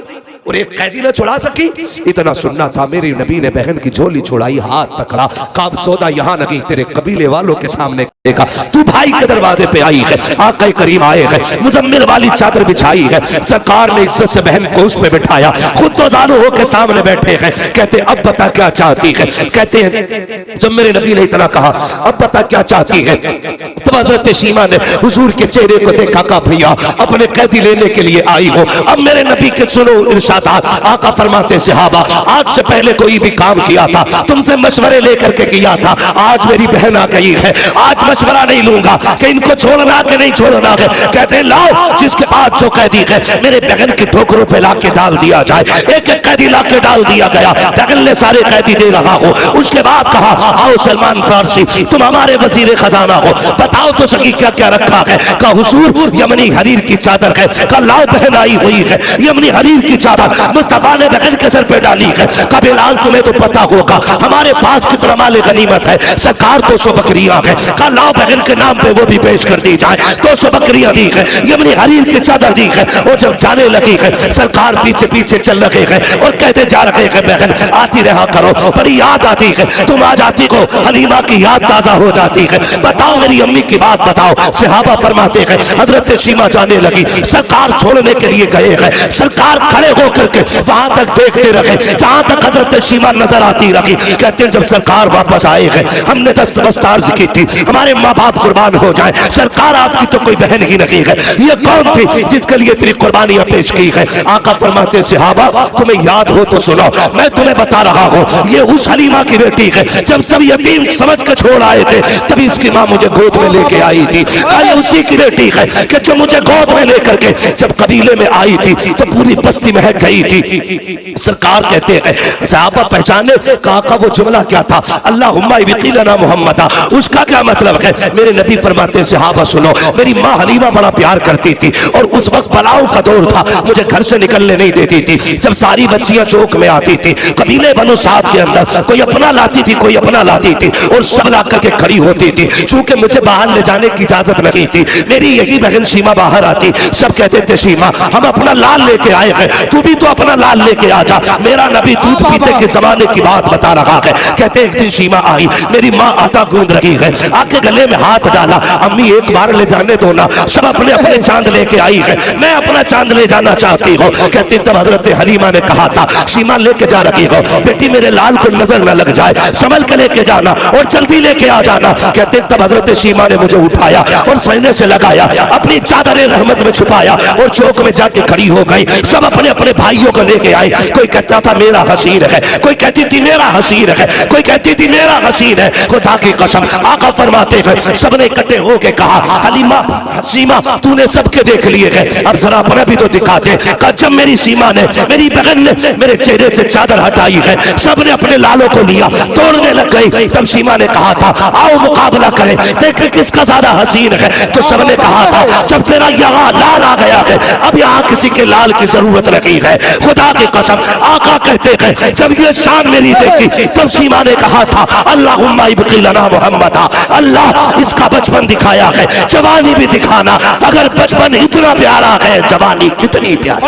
और एक कैदी न छुड़ा सकी। इतना सुनना था, मेरे नबी ने बहन की झोली छुड़ाई, हाथ पकड़ा, काब सौदा यहाँ नहीं तेरे कबीले वालों के सामने देखा, तू भाई के दरवाजे पे आई है, आका करीम आए हैं, मुजम्मिल वाली चादर बिछाई है। सरकार ने इज्जत से बहन को उस पे बिठाया, खुद तो जानो होकर सामने बैठे हैं। कहते अब बता क्या चाहती है। कहते हैं जब मेरे नबी ने इतना कहा अब बता क्या चाहती है, तब हजरत शीमा ने हुजूर के चेहरे को देखा, कहा भैया अपने कैदी लेने के लिए आई हो। अब मेरे नबी के सुनो इरशादात, आका फरमाते सहाबा आज से पहले कोई भी काम किया था तुमसे मशवरे लेकर के किया था, आज मेरी बहन आ गई है, आज मशवरा नहीं लूंगा कि इनको छोड़ना कि नहीं छोड़ना है। कहते हैं लाओ जिसके पास जो कैदी है मेरे बहन के ठोकरों पे लाके डाल दिया जाए। एक एक कैदी लाके डाल दिया गया, बहन ने सारे कैदी दे रहा हो। उसके बाद कहा आओ सलमान फारसी तुम हमारे वजीर खजाना हो, बताओ तो सही क्या क्या रखा है। कहा हुजूर यमनी हरीर की चादर है। कहा लाओ बहन आई हुई है, यमनी हरीर की चादर मुस्तफा ने बहन के सर पे डाली है। कहा बिलाल तुम्हें तो पता होगा हमारे पास कितना माल गनीमत है, सरकार 200 बकरियां है। कहा लाओ बहन के नाम पे वो भी पेश कर दी जाए। 200 बकरियां दी है, यमनी हरीर की चादर दी है। और जब जाने लगी है सरकार पीछे पीछे चल रहे हैं और कहते जा रहे हैं बहन आती रहा करो, बड़ी याद आती है, तुम आ जाती हो हलीमा की याद ताजा हो जाती है, बताओ मेरी अम्मी की बात बताओ। सहाबा फरमाते हैं हजरत शीमा जाने लगी, सरकार छोड़ने के लिए गए हैं, सरकार खड़े होकर के वहां तक देखते रहे जहां तक हजरत शीमा नजर आती रही। कहते हैं जब सरकार वापस आए हैं हमने दस्तबस्तार की थी हमारे माँ बाप कुर्बान हो जाए, सरकार आपकी तो कोई बहन ही नहीं है, ये कौन थी जिसके लिए तेरी कुर्बानियां पेश की है। आका फरमाते सहाबा तुम्हें याद हो तो सुनो, मैं तुम्हें बता रहा हूँ ये उस हलीमा की बेटी है, जब सब यतीम समझ के छोड़ आए थे तभी इसकी माँ मुझे गोद में लेके आई थी। ये उसी की बेटी है कि जो मुझे गोद में लेकर के जब कबीले में आई थी तो पूरी बस्ती महक गई थी। सरकार कहते हैं सहाबा पहचाने काका वो जुमला क्या था, अल्लाहुम्मा इब्तिलना मुहम्मदा, उसका क्या मतलब है। मेरे नबी फरमाते सहाबा सुनो, मेरी माँ हलीमा बड़ा प्यार करती थी और उस वक्त बलाओं का दौर था, मुझे घर से निकलने नहीं देती थी। जब सारी बच्चियां चौक में आती थी कबीले बनो साथ के अंदर कोई अपना लाती थी कोई अपना लाती थी और सब ला करके खड़ी होती थी। चूंकि मुझे बाहर ले जाने की इजाजत नहीं थी, मेरी यही बहन सीमा बाहर आती, सब कहते थे सीमा हम अपना लाल लेके आए हैं, तू भी तो अपना लाल लेके आ जा। मेरा नबी दूध पीते के जमाने की बात बता रहा है। कहते एक दिन सीमा आई, मेरी माँ आटा गूंद रही है, आके गले में हाथ डाला, अम्मी एक बार ले जाने दो ना, सब अपने अपने चांद लेके आई है, मैं अपना चांद ले जाना चाहती हूँ। कहते तब हजरत हलीमा ने कहा था सीमा लेके जा रही हो बेटी, मेरे लाल को नजर न लग जाए, संभल के लेके जाना और जल्दी लेके आ जाना। कहते तब हजरत सीमा ने मुझे उठाया और सीने से लगाया, अपनी चादर रहमत में छुपाया और चौक में जाके खड़ी हो गई। सब अपने अपने भाइयों को लेके आए, कोई कहता था मेरा हसीन है, कोई कहती थी मेरा हसीन है, कोई कहती थी मेरा हसीन है। खुदा की कसम आका फरमाते हैं सबने इकट्ठे होके कहा हलीमा सीमा तूने सबके देख लिए है, अब जरा अपना भी तो दिखा दे। जब मेरी सीमा ने मेरी बहन ने मेरे चेहरे से चादर हटाई है, सबने अपने लालों को लिया, तोड़ने लग गई। तब सीमा ने कहा था आओ मुकाबला करें, देखें किसका ज्यादा हसीन है। तो सबने कहा था जब तेरा यहाँ लाल आ गया है अब यहाँ किसी के लाल की जरूरत नहीं है। खुदा की कसम आका कहते हैं जब ये शान मेरी देखी तब सीमा ने कहा था अल्लाहुम्मा इब्तिलना मुहम्मदा, अल्लाह इसका बचपन दिखाया है, जवानी भी दिखाना, अगर बचपन इतना प्यारा है जवानी कितनी प्यारी।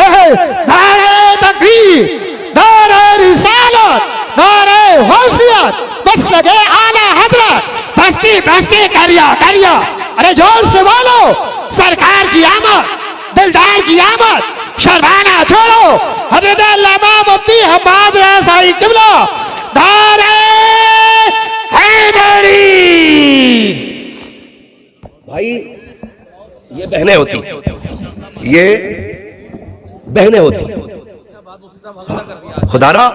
नारे तकबीर, नारे रिसालत, नारे गौसियत, बस लगे आला हजरत, बस्ती बस्ती करिया करिया। अरे जोर से बोलो सरकार की आमद, दिलदार की आमद, शर्माना छोड़ो। हजरत अल्लामा मुफ्ती हम्माद रज़ाई किबला नारे हैदरी। भाई ये बहनें होती, ये बहनें होती, खुदारा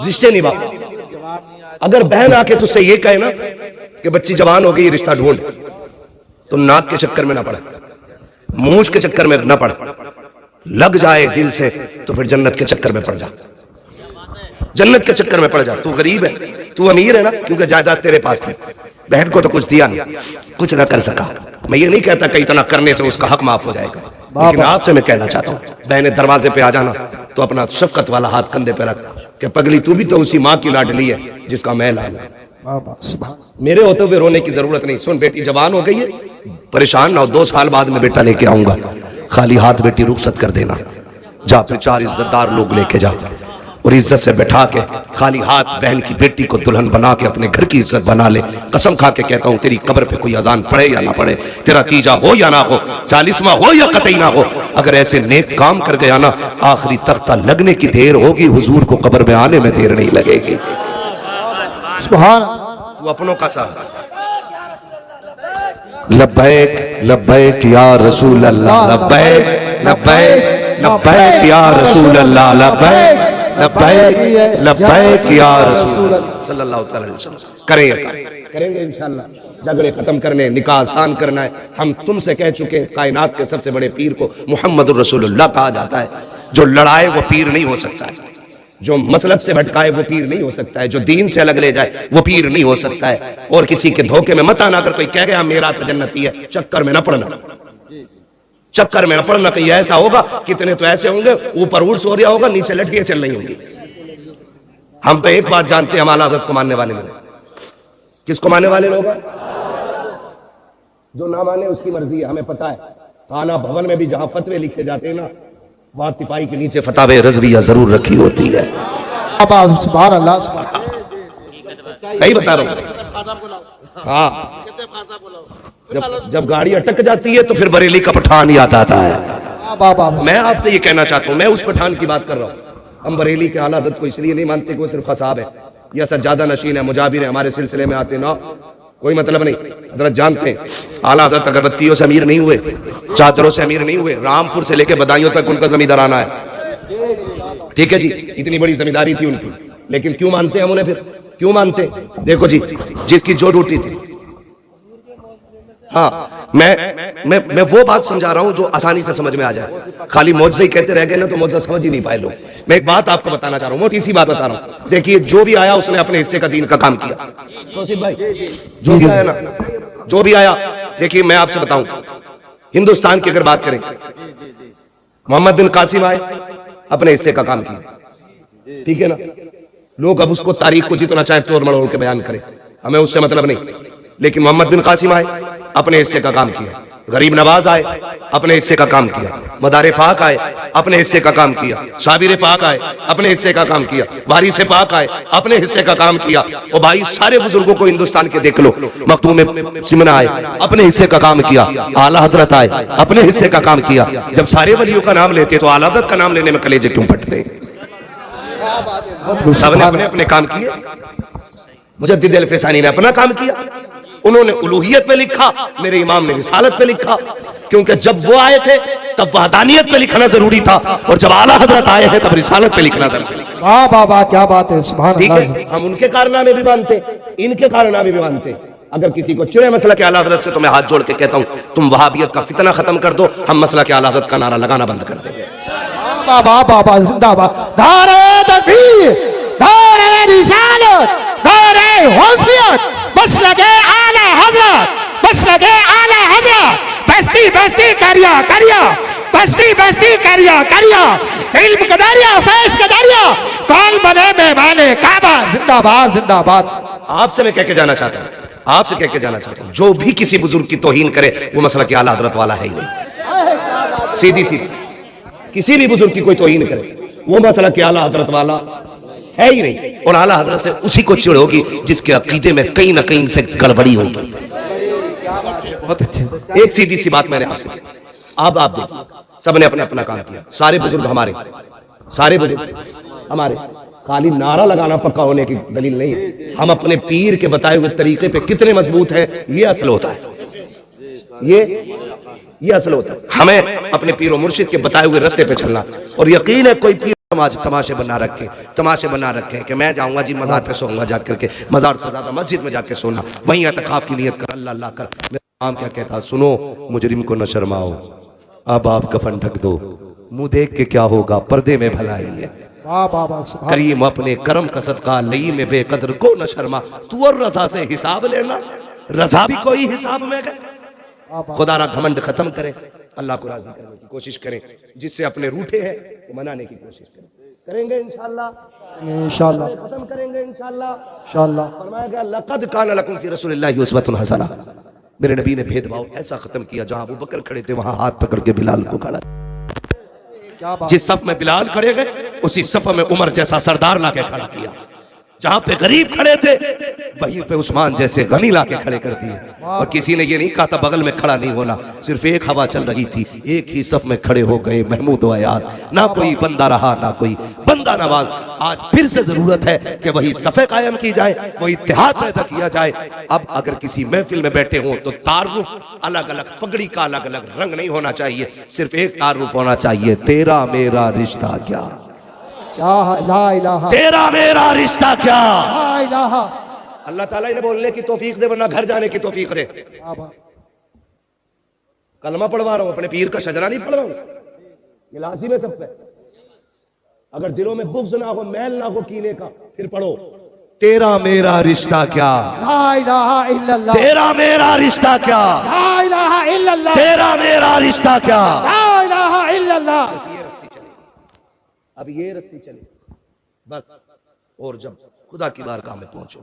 रिश्ते निभा। अगर बहन आके तुझसे ये कहे ना कि बच्ची जवान हो गई रिश्ता ढूंढ, तो नाक के चक्कर में ना पड़े, मूछ के चक्कर में ना पड़े, लग जाए दिल से तो फिर जन्नत के चक्कर में पड़ जा, जन्नत के चक्कर में पड़ जा। तू गरीब है, तू अमीर है ना, क्योंकि जायदाद तेरे पास थी, बहन को तो कुछ दिया नहीं, कुछ ना कर सका। मैं ये नहीं कहता कि इतना करने से उसका हक माफ हो जाएगा, लेकिन आपसे मैं कहना चाहता हूँ, बहने दरवाजे पे आ जाना तो अपना शफकत वाला हाथ कंधे पे रख कि पगली तू भी तो उसी माँ की लाडली है जिसका मैं लाल हूं। बाबा सुभान मेरे होते हुए रोने की जरूरत नहीं। सुन बेटी जवान हो गई है, परेशान ना हो, 2 साल बाद में बेटा लेके आऊंगा, खाली हाथ बेटी रुखसत कर देना, जा फिर 4 इज्जतदार लोग लेके जा और इज्जत से बैठा के खाली हाथ बहन की बेटी को दुल्हन बना के अपने घर की इज्जत बना ले। कसम खा के कहता हूं, तेरी कब्र पे कोई अजान पड़े या ना पड़े, तेरा तीजा हो या ना हो, 40वां हो या कतई ना हो, अगर ऐसे नेक काम कर गया ना, आखिरी तख्ता लगने की देर होगी, हुजूर को कब्र में आने में देर नहीं लगेगी। सुभान तू अपनों का साथ लब्बैक लब्बैक या रसूल अल्लाह, लब्बैक लब्बैक लब्बैक या रसूल अल्लाह, लब्बैक लब्बैक लब्बैक या रसूल अल्लाह सल्लल्लाहु अलैहि वसल्लम। करेंगे इंशाअल्लाह। झगड़े खत्म करने, निकाह आसान करना है। हम तुमसे कह चुके हैं, कायनात के सबसे बड़े पीर को मुहम्मदुर रसूलुल्लाह कहा जाता है। जो लड़ाए वो पीर नहीं हो सकता है, जो मसलक से भटकाए वो पीर नहीं हो सकता है, जो दीन से अलग ले जाए वो पीर नहीं हो सकता है। और किसी के धोखे में मत आना। अगर कोई कह गया मेरा तो जन्नती है, चक्कर में न पड़ना, चक्कर में न पड़ना। कहीं ऐसा होगा, कितने तो ऐसे होंगे ऊपर उर्स हो रहा होगा, नीचे लठियां चल रही होंगी। हम तो एक बात जानते हैं, हमारा आदत को मानने वाले लोग। किसको मानने वाले लोग हैं? जो ना माने उसकी मर्जी है, हमें पता है। थाना भवन में भी जहां फतवे लिखे जाते हैं ना, वहां तिपाही के नीचे फतावे रज़विया जरूर रखी होती है। बाबा सुभान अल्लाह सुभान। सही बता रहा हूं। हाँ, जब गाड़ी अटक जाती है तो फिर बरेली का पठान याद आता है। बाबा मैं आपसे ये कहना चाहता हूं, मैं उस पठान की बात कर रहा हूं। हम बरेली के आला हज़रत को इसलिए नहीं मानते कि वो सिर्फ खसाब है या सज्जादा नशीन है, मुजाबिर है, हमारे सिलसिले में आते ना, कोई मतलब नहीं। हजरत जानते हैं आला हज़रत अगरबत्तियों से अमीर नहीं हुए, चादरों से अमीर नहीं हुए, रामपुर से लेके बदायूं तक उनका जमींदाराना है। ठीक है जी, इतनी बड़ी जमींदारी थी उनकी, लेकिन क्यों मानते हैं हम उन्हें? फिर क्यों मानते? देखो जी, जिसकी जो ड्यूटी थी। हाँ, मैं वो बात समझा रहा हूं जो आसानी से समझ में आ जाए। खाली मौजज़ा ही कहते रह गए ना तो मौजज़ा समझ ही नहीं पाए लोग। मैं एक बात आपको बताना चाह रहा हूं, मोटी सी बात बता रहा हूं। देखिए, जो भी आया उसने अपने हिस्से का दीन का काम किया। तौसीफ भाई, जो भी आया ना, जो भी आया, देखिए मैं आपसे बताऊं, हिंदुस्तान की अगर बात करें, मोहम्मद बिन कासिम आए, अपने हिस्से का काम किया। ठीक है ना? लोग अब उसको तारीख को जितना चाहे तोड़ मड़ोड़ के बयान करें, हमें उससे मतलब नहीं। लेकिन मोहम्मद बिन कासिम आए, अपने हिस्से का काम किया। गरीब नवाज आए, अपने हिस्से का काम किया। मदारे पाक आए, अपने हिस्से का काम किया। साबिर पाक आए, अपने हिस्से का काम किया। वारिस पाक आए, अपने हिस्से का काम किया। और भाई सारे बुजुर्गों को हिंदुस्तान के देख लो, मखदूम सिमना आए, अपने हिस्से का काम किया। आला हजरत आए, अपने हिस्से का काम किया। जब सारे वलियों का नाम लेते तो आला हजरत का नाम लेने में कलेजे क्यों फटते? सबने अपने अपने काम किए। मुजद्दिद अल-फिसानी ने अपना काम किया, उन्होंने उलूहियत पे लिखा, मेरे इमाम ने रिसालत पे लिखा। क्योंकि जब वो आए थे तब वहदानियत पे लिखना जरूरी था, और जब आला हजरत आए हैं तब रिसालत पे लिखना जरूरी है। वाह बाबा क्या बात है, सुभान ठीक अल्लाह। है, हम उनके कारनामे भी मानते, इनके कारनामे भी मानते। अगर किसी को चिड़े मसला के आला हजरत से, तो मैं हाथ जोड़ के कहता हूं, तुम वहाबियत का फितना खत्म कर दो, हम मसला के आला हजरत का नारा लगाना बंद कर देंगे। बाबा बाबा जिंदाबाद। दारे तकबीर, दारे रिसालत, दारे गौसियत, बस लगे आला हजरत, बस लगे आला हजरत। बस्ती बस्ती करिया करिया, बस्ती बस्ती करिया करिया, इल्म का दरिया, फैज़ का दरिया, कौन बने मेहमाने काबा। जिंदाबाद जिंदाबाद। आपसे मैं कह के जाना चाहता हूं, आपसे कह के जाना चाहता हूं, जो भी किसी बुजुर्ग की तौहीन करे वो मसला के आला हजरत वाला है ही नहीं। सीधी सीधी किसी भी बुजुर्ग की कोई तौहीन करे वो मसला के आला हजरत वाला है ही नहीं। और आला हजरत से उसी को चिढ़ होगी जिसके अकीदे में कहीं ना कहीं से गड़बड़ी होगी। एक सीधी सी बात मैंने आपसे की, आप देखिए, सबने अपना अपना काम किया। सारे बुजुर्ग हमारे, सारे बुजुर्ग हमारे। खाली नारा लगाना पक्का होने की दलील नहीं है। हम अपने पीर के बताए हुए तरीके पे कितने मजबूत हैं, ये असल होता है। ये असल होता है। हमें अपने पीर और मुर्शिद के बताए हुए रास्ते पे चलना। और यकीन है कोई पीर तमाशे बना रखे कि मैं जाऊंगा जी मजार पे सोऊंगा, जाकर के मजार से ज्यादा मस्जिद में जाके सोना, वहीं एतकाफ की नियत कर, अल्लाह अल्लाह कर। मेरा नाम क्या कहता, सुनो मुजरिम को न शर्माओ, अब आप कफन ढक दो, मुंह देख के क्या होगा, पर्दे में भलाई है। वाह बाबा सुभान। करीम अपने करम का सदका लई में बेकदर को न शर्मा। तू और रजा से हिसाब लेना, रजा भी कोई हिसाब में गए। खुदा रा घमंड खत्म करे, अल्लाह को राजी करने की कोशिश करें, जिससे अपने रूठे हैं वो मनाने की कोशिश करें। करेंगे इंशाअल्लाह, इंशाअल्लाह खत्म करेंगे इंशाअल्लाह। इंशाअल्लाह। फरमाया गया लक़द कान लकुम फी रसूलिल्लाहि उस्वतुन हसना। मेरे नबी ने भेदभाव ऐसा खत्म किया, जहां अबू बकर खड़े थे वहां हाथ पकड़ के बिलाल को खड़ा, क्या बात। जिस सफ में बिलाल खड़े गए उसी सफ में उमर जैसा सरदार लाके खड़ा किया, जहां पे गरीब खड़े थे वहीं पे उस्मान जैसे गनी लाके खड़े कर दिए। और किसी ने ये नहीं कहा था बगल में खड़ा नहीं होना, सिर्फ एक हवा चल रही थी, एक ही सफ में खड़े हो गए महमूद व अयाज, ना कोई बंदा रहा ना कोई बंदा नवाज। आज फिर से जरूरत है कि वही सफ़े कायम की जाए, वही इत्तेहाद पैदा किया जाए। अब अगर किसी महफिल में बैठे हों तो तारुफ अलग अलग, पगड़ी का अलग अलग रंग नहीं होना चाहिए, सिर्फ एक तारुफ होना चाहिए, तेरा मेरा रिश्ता क्या, क्या ला इलाहा, तेरा मेरा रिश्ता क्या। ला इलाहा। अल्लाह ताला इन्हें बोलने की तौफीक दे, वरना घर जाने की तौफीक दे। क्या बात। कलमा पढ़वा रहा हूं, अपने पीर का शजरा नहीं पढ़ रहा हूं, ये लाजिम है सब पे। अगर दिलों में बुग़्ज़ ना हो, मैल ना हो कीने का, फिर पढ़ो तेरा मेरा रिश्ता क्या, ला इलाहा इल्लल्लाह, तेरा मेरा रिश्ता क्या, ला इलाहा इल्लल्लाह, तेरा मेरा रिश्ता क्या। ला इलाहा इल्लल्लाह। ये रस्सी चली, अब ये रस्सी चली बस। और जब खुदा की बारगाह में पहुंचो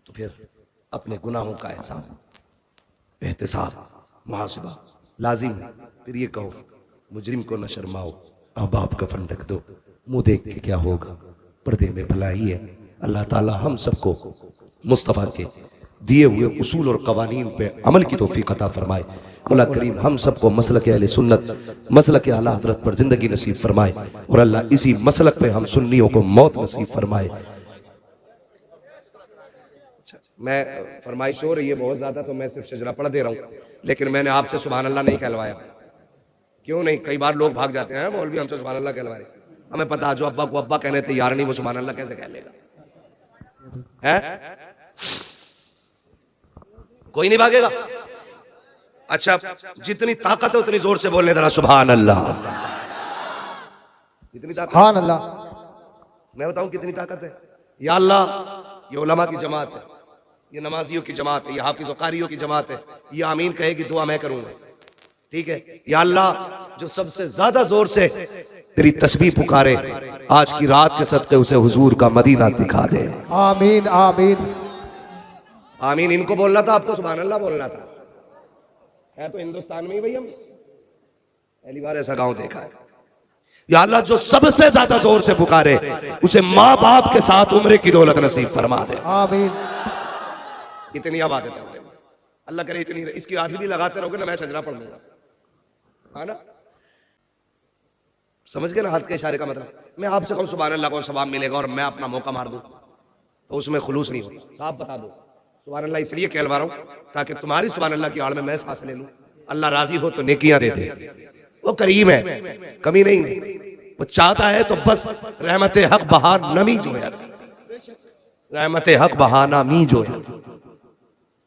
तो फिर अपने गुनाहों का एहसास, एहतिसाब, मुहासिबा लाजिम है। फिर ये कहो मुजरिम को न शर्माओ, अब बाप का फन ढक दो, मुंह देख के क्या होगा, पर्दे में भलाई है। अल्लाह ताला हम सबको मुस्तफ़ा के दिए हुए उसूल और कवानीन पे अमल की तौफीक अता फरमाए। मौला करीम हम सबको मसलक अहले सुन्नत, मसलक आला हज़रत पर जिंदगी नसीब फरमाए, और अल्लाह इसी मसलक पे हम सुन्नियों को मौत नसीब फरमाए। मैं फरमाइश हो रही है बहुत ज्यादा, तो मैं सिर्फ शजरा पढ़ दे रहा हूँ, लेकिन मैंने आपसे सुभान अल्लाह नहीं कहलवाया। क्यों नहीं? कई बार लोग भाग जाते हैं, मौलवी हमसे सुभान अल्लाह कहलवा रहे, हमें पता जो अब्बा को अब्बा कहने तैयार नहीं, वो सुभान अल्लाह कैसे कह लेगा? है कोई नहीं भागेगा। अच्छा, जितनी ताकत है उतनी जोर से बोलने जरा सुभान अल्लाह। कितनी ताकत? सुभान अल्लाह। मैं बताऊं कितनी ताकत है? या अल्लाह, ये उलमा की जमात है, ये नमाजियों की जमात है, ये हाफिज़ और कारियों की जमात है, ये आमीन कहेगी दुआ मैं करूंगा, ठीक है? या अल्लाह, जो सबसे ज्यादा जोर से तेरी तस्बीह पुकारे, आज की रात के सदक़े उसे हुजूर का मदीना दिखा दे। आमीन आमीन आमीन इनको बोलना था, आपको सुभान अल्लाह बोलना था। है तो हिंदुस्तान में ही भाई, हम पहली बार ऐसा गांव देखा है। या अल्लाह, जो सबसे ज्यादा जोर से पुकारे उसे माँ बाप के साथ उम्र की दौलत नसीब फरमा दे। आमीन। इतनी आवाज है अल्लाह करे, इतनी इसकी आधी भी लगाते रहोगे ना, मैं शजरा पढ़ लूंगा, है ना? समझ गए ना हाथ के इशारे का मतलब? मैं आपसे कहूँ सुभान अल्लाह को सवाब मिलेगा और मैं अपना मौका मार दूं तो उसमें खुलूस नहीं होता। साफ बता दो सुभान अल्लाह इसलिए कहलवा रहा हूं ताकि तुम्हारी सुभान अल्लाह की आड़ में मैं सांस ले लूं। अल्लाह राजी हो तो नेकियां दे दे, वो करीम है, कमी नहीं है। वो चाहता है तो बस रहमत हक बहा नमी जो है, रहमत हक बहाना मी जो है,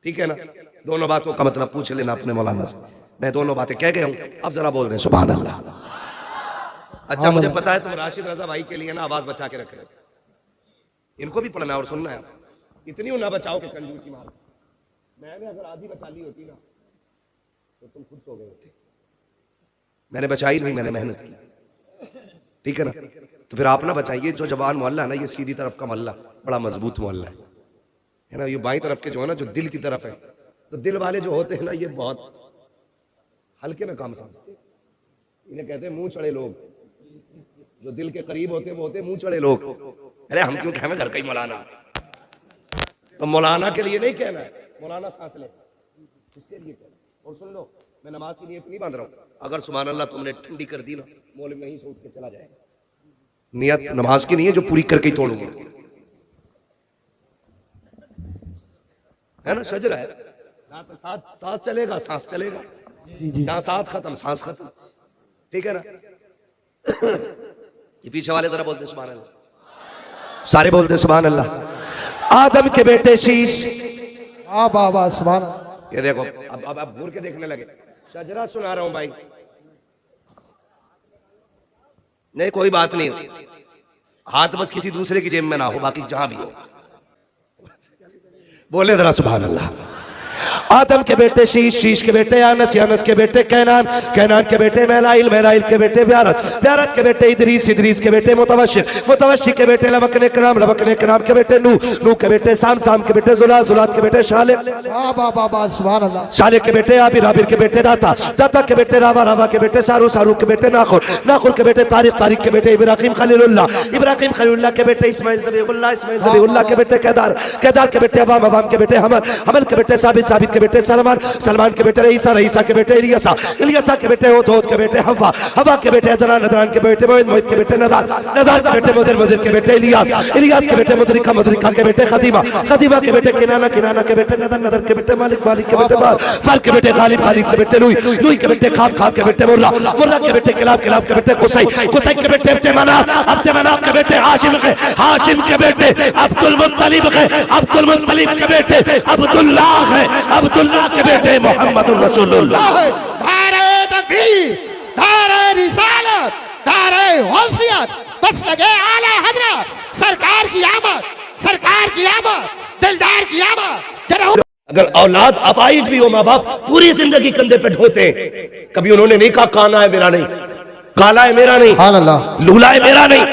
ठीक है ना? दोनों बातों का मतलब पूछ लेना अपने मौलाना से। मैं दोनों बातें कह गया हूं, अब जरा बोल रहे हैं सुभान अल्लाह। अच्छा, मुझे पता है तुम राशिद रजा भाई के लिए ना आवाज बचा के रखे, इनको भी पढ़ना और सुनना है। इतनी ना बचाओ कि कंजूसी मारो। मैंने अगर आधी बचा ली होती ना तो तुम खुद सो गए होते। मैंने बचाई नहीं, मैंने मेहनत की, ठीक है ना? तो फिर आप ना बचाइए। जो जवान मोहल्ला है ना, ये सीधी तरफ का मोहल्ला बड़ा मजबूत मोहल्ला है ना? ये बाई तरफ के जो है ना, जो दिल की तरफ है, तो दिल वाले जो होते हैं ना, ये बहुत हल्के में काम समझते हैं। इन्हें कहते हैं मुंह चढ़े लोग। जो दिल के करीब होते हैं वो होते हैं मुंह चढ़े लोग। अरे हम क्यों कहें घर का ही मौलाना? तो मौलाना के लिए नहीं कहना है, मौलाना सांस ले इसके लिए कहना। और सुन लो, मैं नमाज की नियत नहीं बांध रहा हूँ। अगर सुभान अल्लाह तुमने ठंडी कर दी ना, मौलवी वहीं से उठ के चला जाएगा। नियत नमाज की नहीं है, जो पूरी करके ही तोड़ूंगा, है ना? शजरा है, सांस चलेगा, सांस चलेगा, जहां सांस खत्म सांस खत्म, ठीक है ना? ये पीछे वाले तरह बोलते सुभान अल्लाह, सारे बोलते सुभान अल्लाह। आदम के बेटे शीश, बाबा सुभान अल्लाह। ये देखो, अब घूर के देखने लगे। शजरा सुना रहा हूं भाई, नहीं कोई बात नहीं, हाथ बस किसी दूसरे की जेब में ना हो, बाकी जहां भी हो बोले जरा सुभान अल्लाह। आदम के बेटे शीश, शीश के बेटे यानस, यानस के बेटे कैनान, कैनान के बेटे महलाइल, महलाइल के बेटे ब्यारत, ब्यारत के बेटे इदरीस, इदरीस के बेटे मुतवशिर, मुतवशिर के बेटे लबकने कराम, लबकने कराम के बेटे नूह, नूह के बेटे साम, साम के बेटे जुलात, जुलात के बेटे शाले, सुभान अल्लाह। शाले के बेटे आबिर, आबिर के बेटे दाता, दाता के बेटे रावा, रावा के बेटे सारू, सारू के बेटे नाखुर, नाखुर के बेटे तारिक, तारिक के बेटे इब्राहिम खलीलुल्लाह, इब्राहिम खलीलुल्लाह के बेटे इस्माइल ज़बीहुल्लाह, इस्माइल ज़बीहुल्लाह के बेटे केदार, केदार के बेटे अवाम, अवाम के बेटे हमल, हमल के बेटे साबित, साबित के बेटे सलमान, सलमान के बेटे रईसा, रईसा के बेटे इलियासा, इलियासा के बेटे होद, होद के बेटे हवा, हवा के बेटे अदनान, अदनान के बेटे मोहित, मोहित के बेटे नदार, नदार के बेटे मुदिर, मुदिर के बेटे इलियास, इलियास के बेटे मुदरिका, मुदरिका के बेटे खदीमा, खदीमा के बेटे किनाना, किनाना के बेटे नदर, नदर के बेटे मालिक, मालिक के बेटे फार, फार के बेटे गालिब, गालिब के बेटे लुई, लुई के बेटे खाब, खाब के बेटे मुर्रा, मुर्रा के बेटे किलाब, किलाब के बेटे कुसै, कुसै के बेटे अब्दे मनाफ, अब्दे मनाफ के बेटे हाशिम के, हाशिम के बेटे अब्दुल मुत्तलिब के, अब्दुल मुत्तलिब के बेटे अब्दुल्लाह है, अब्दुल्लाह के बेटे मोहम्मद रसूलुल्लाह। नारे तकबीर, नारे रिसालत, नारे गौसियत, बस लगे आला हजरत, सरकार की आमद, सरकार की आमद, दिलदार की आमद। अगर औलाद अपाइज भी हो, माँ बाप पूरी जिंदगी कंधे पे ढोते, कभी उन्होंने नहीं कहा काना है मेरा नहीं, काला है मेरा नहीं, लूला है मेरा नहीं।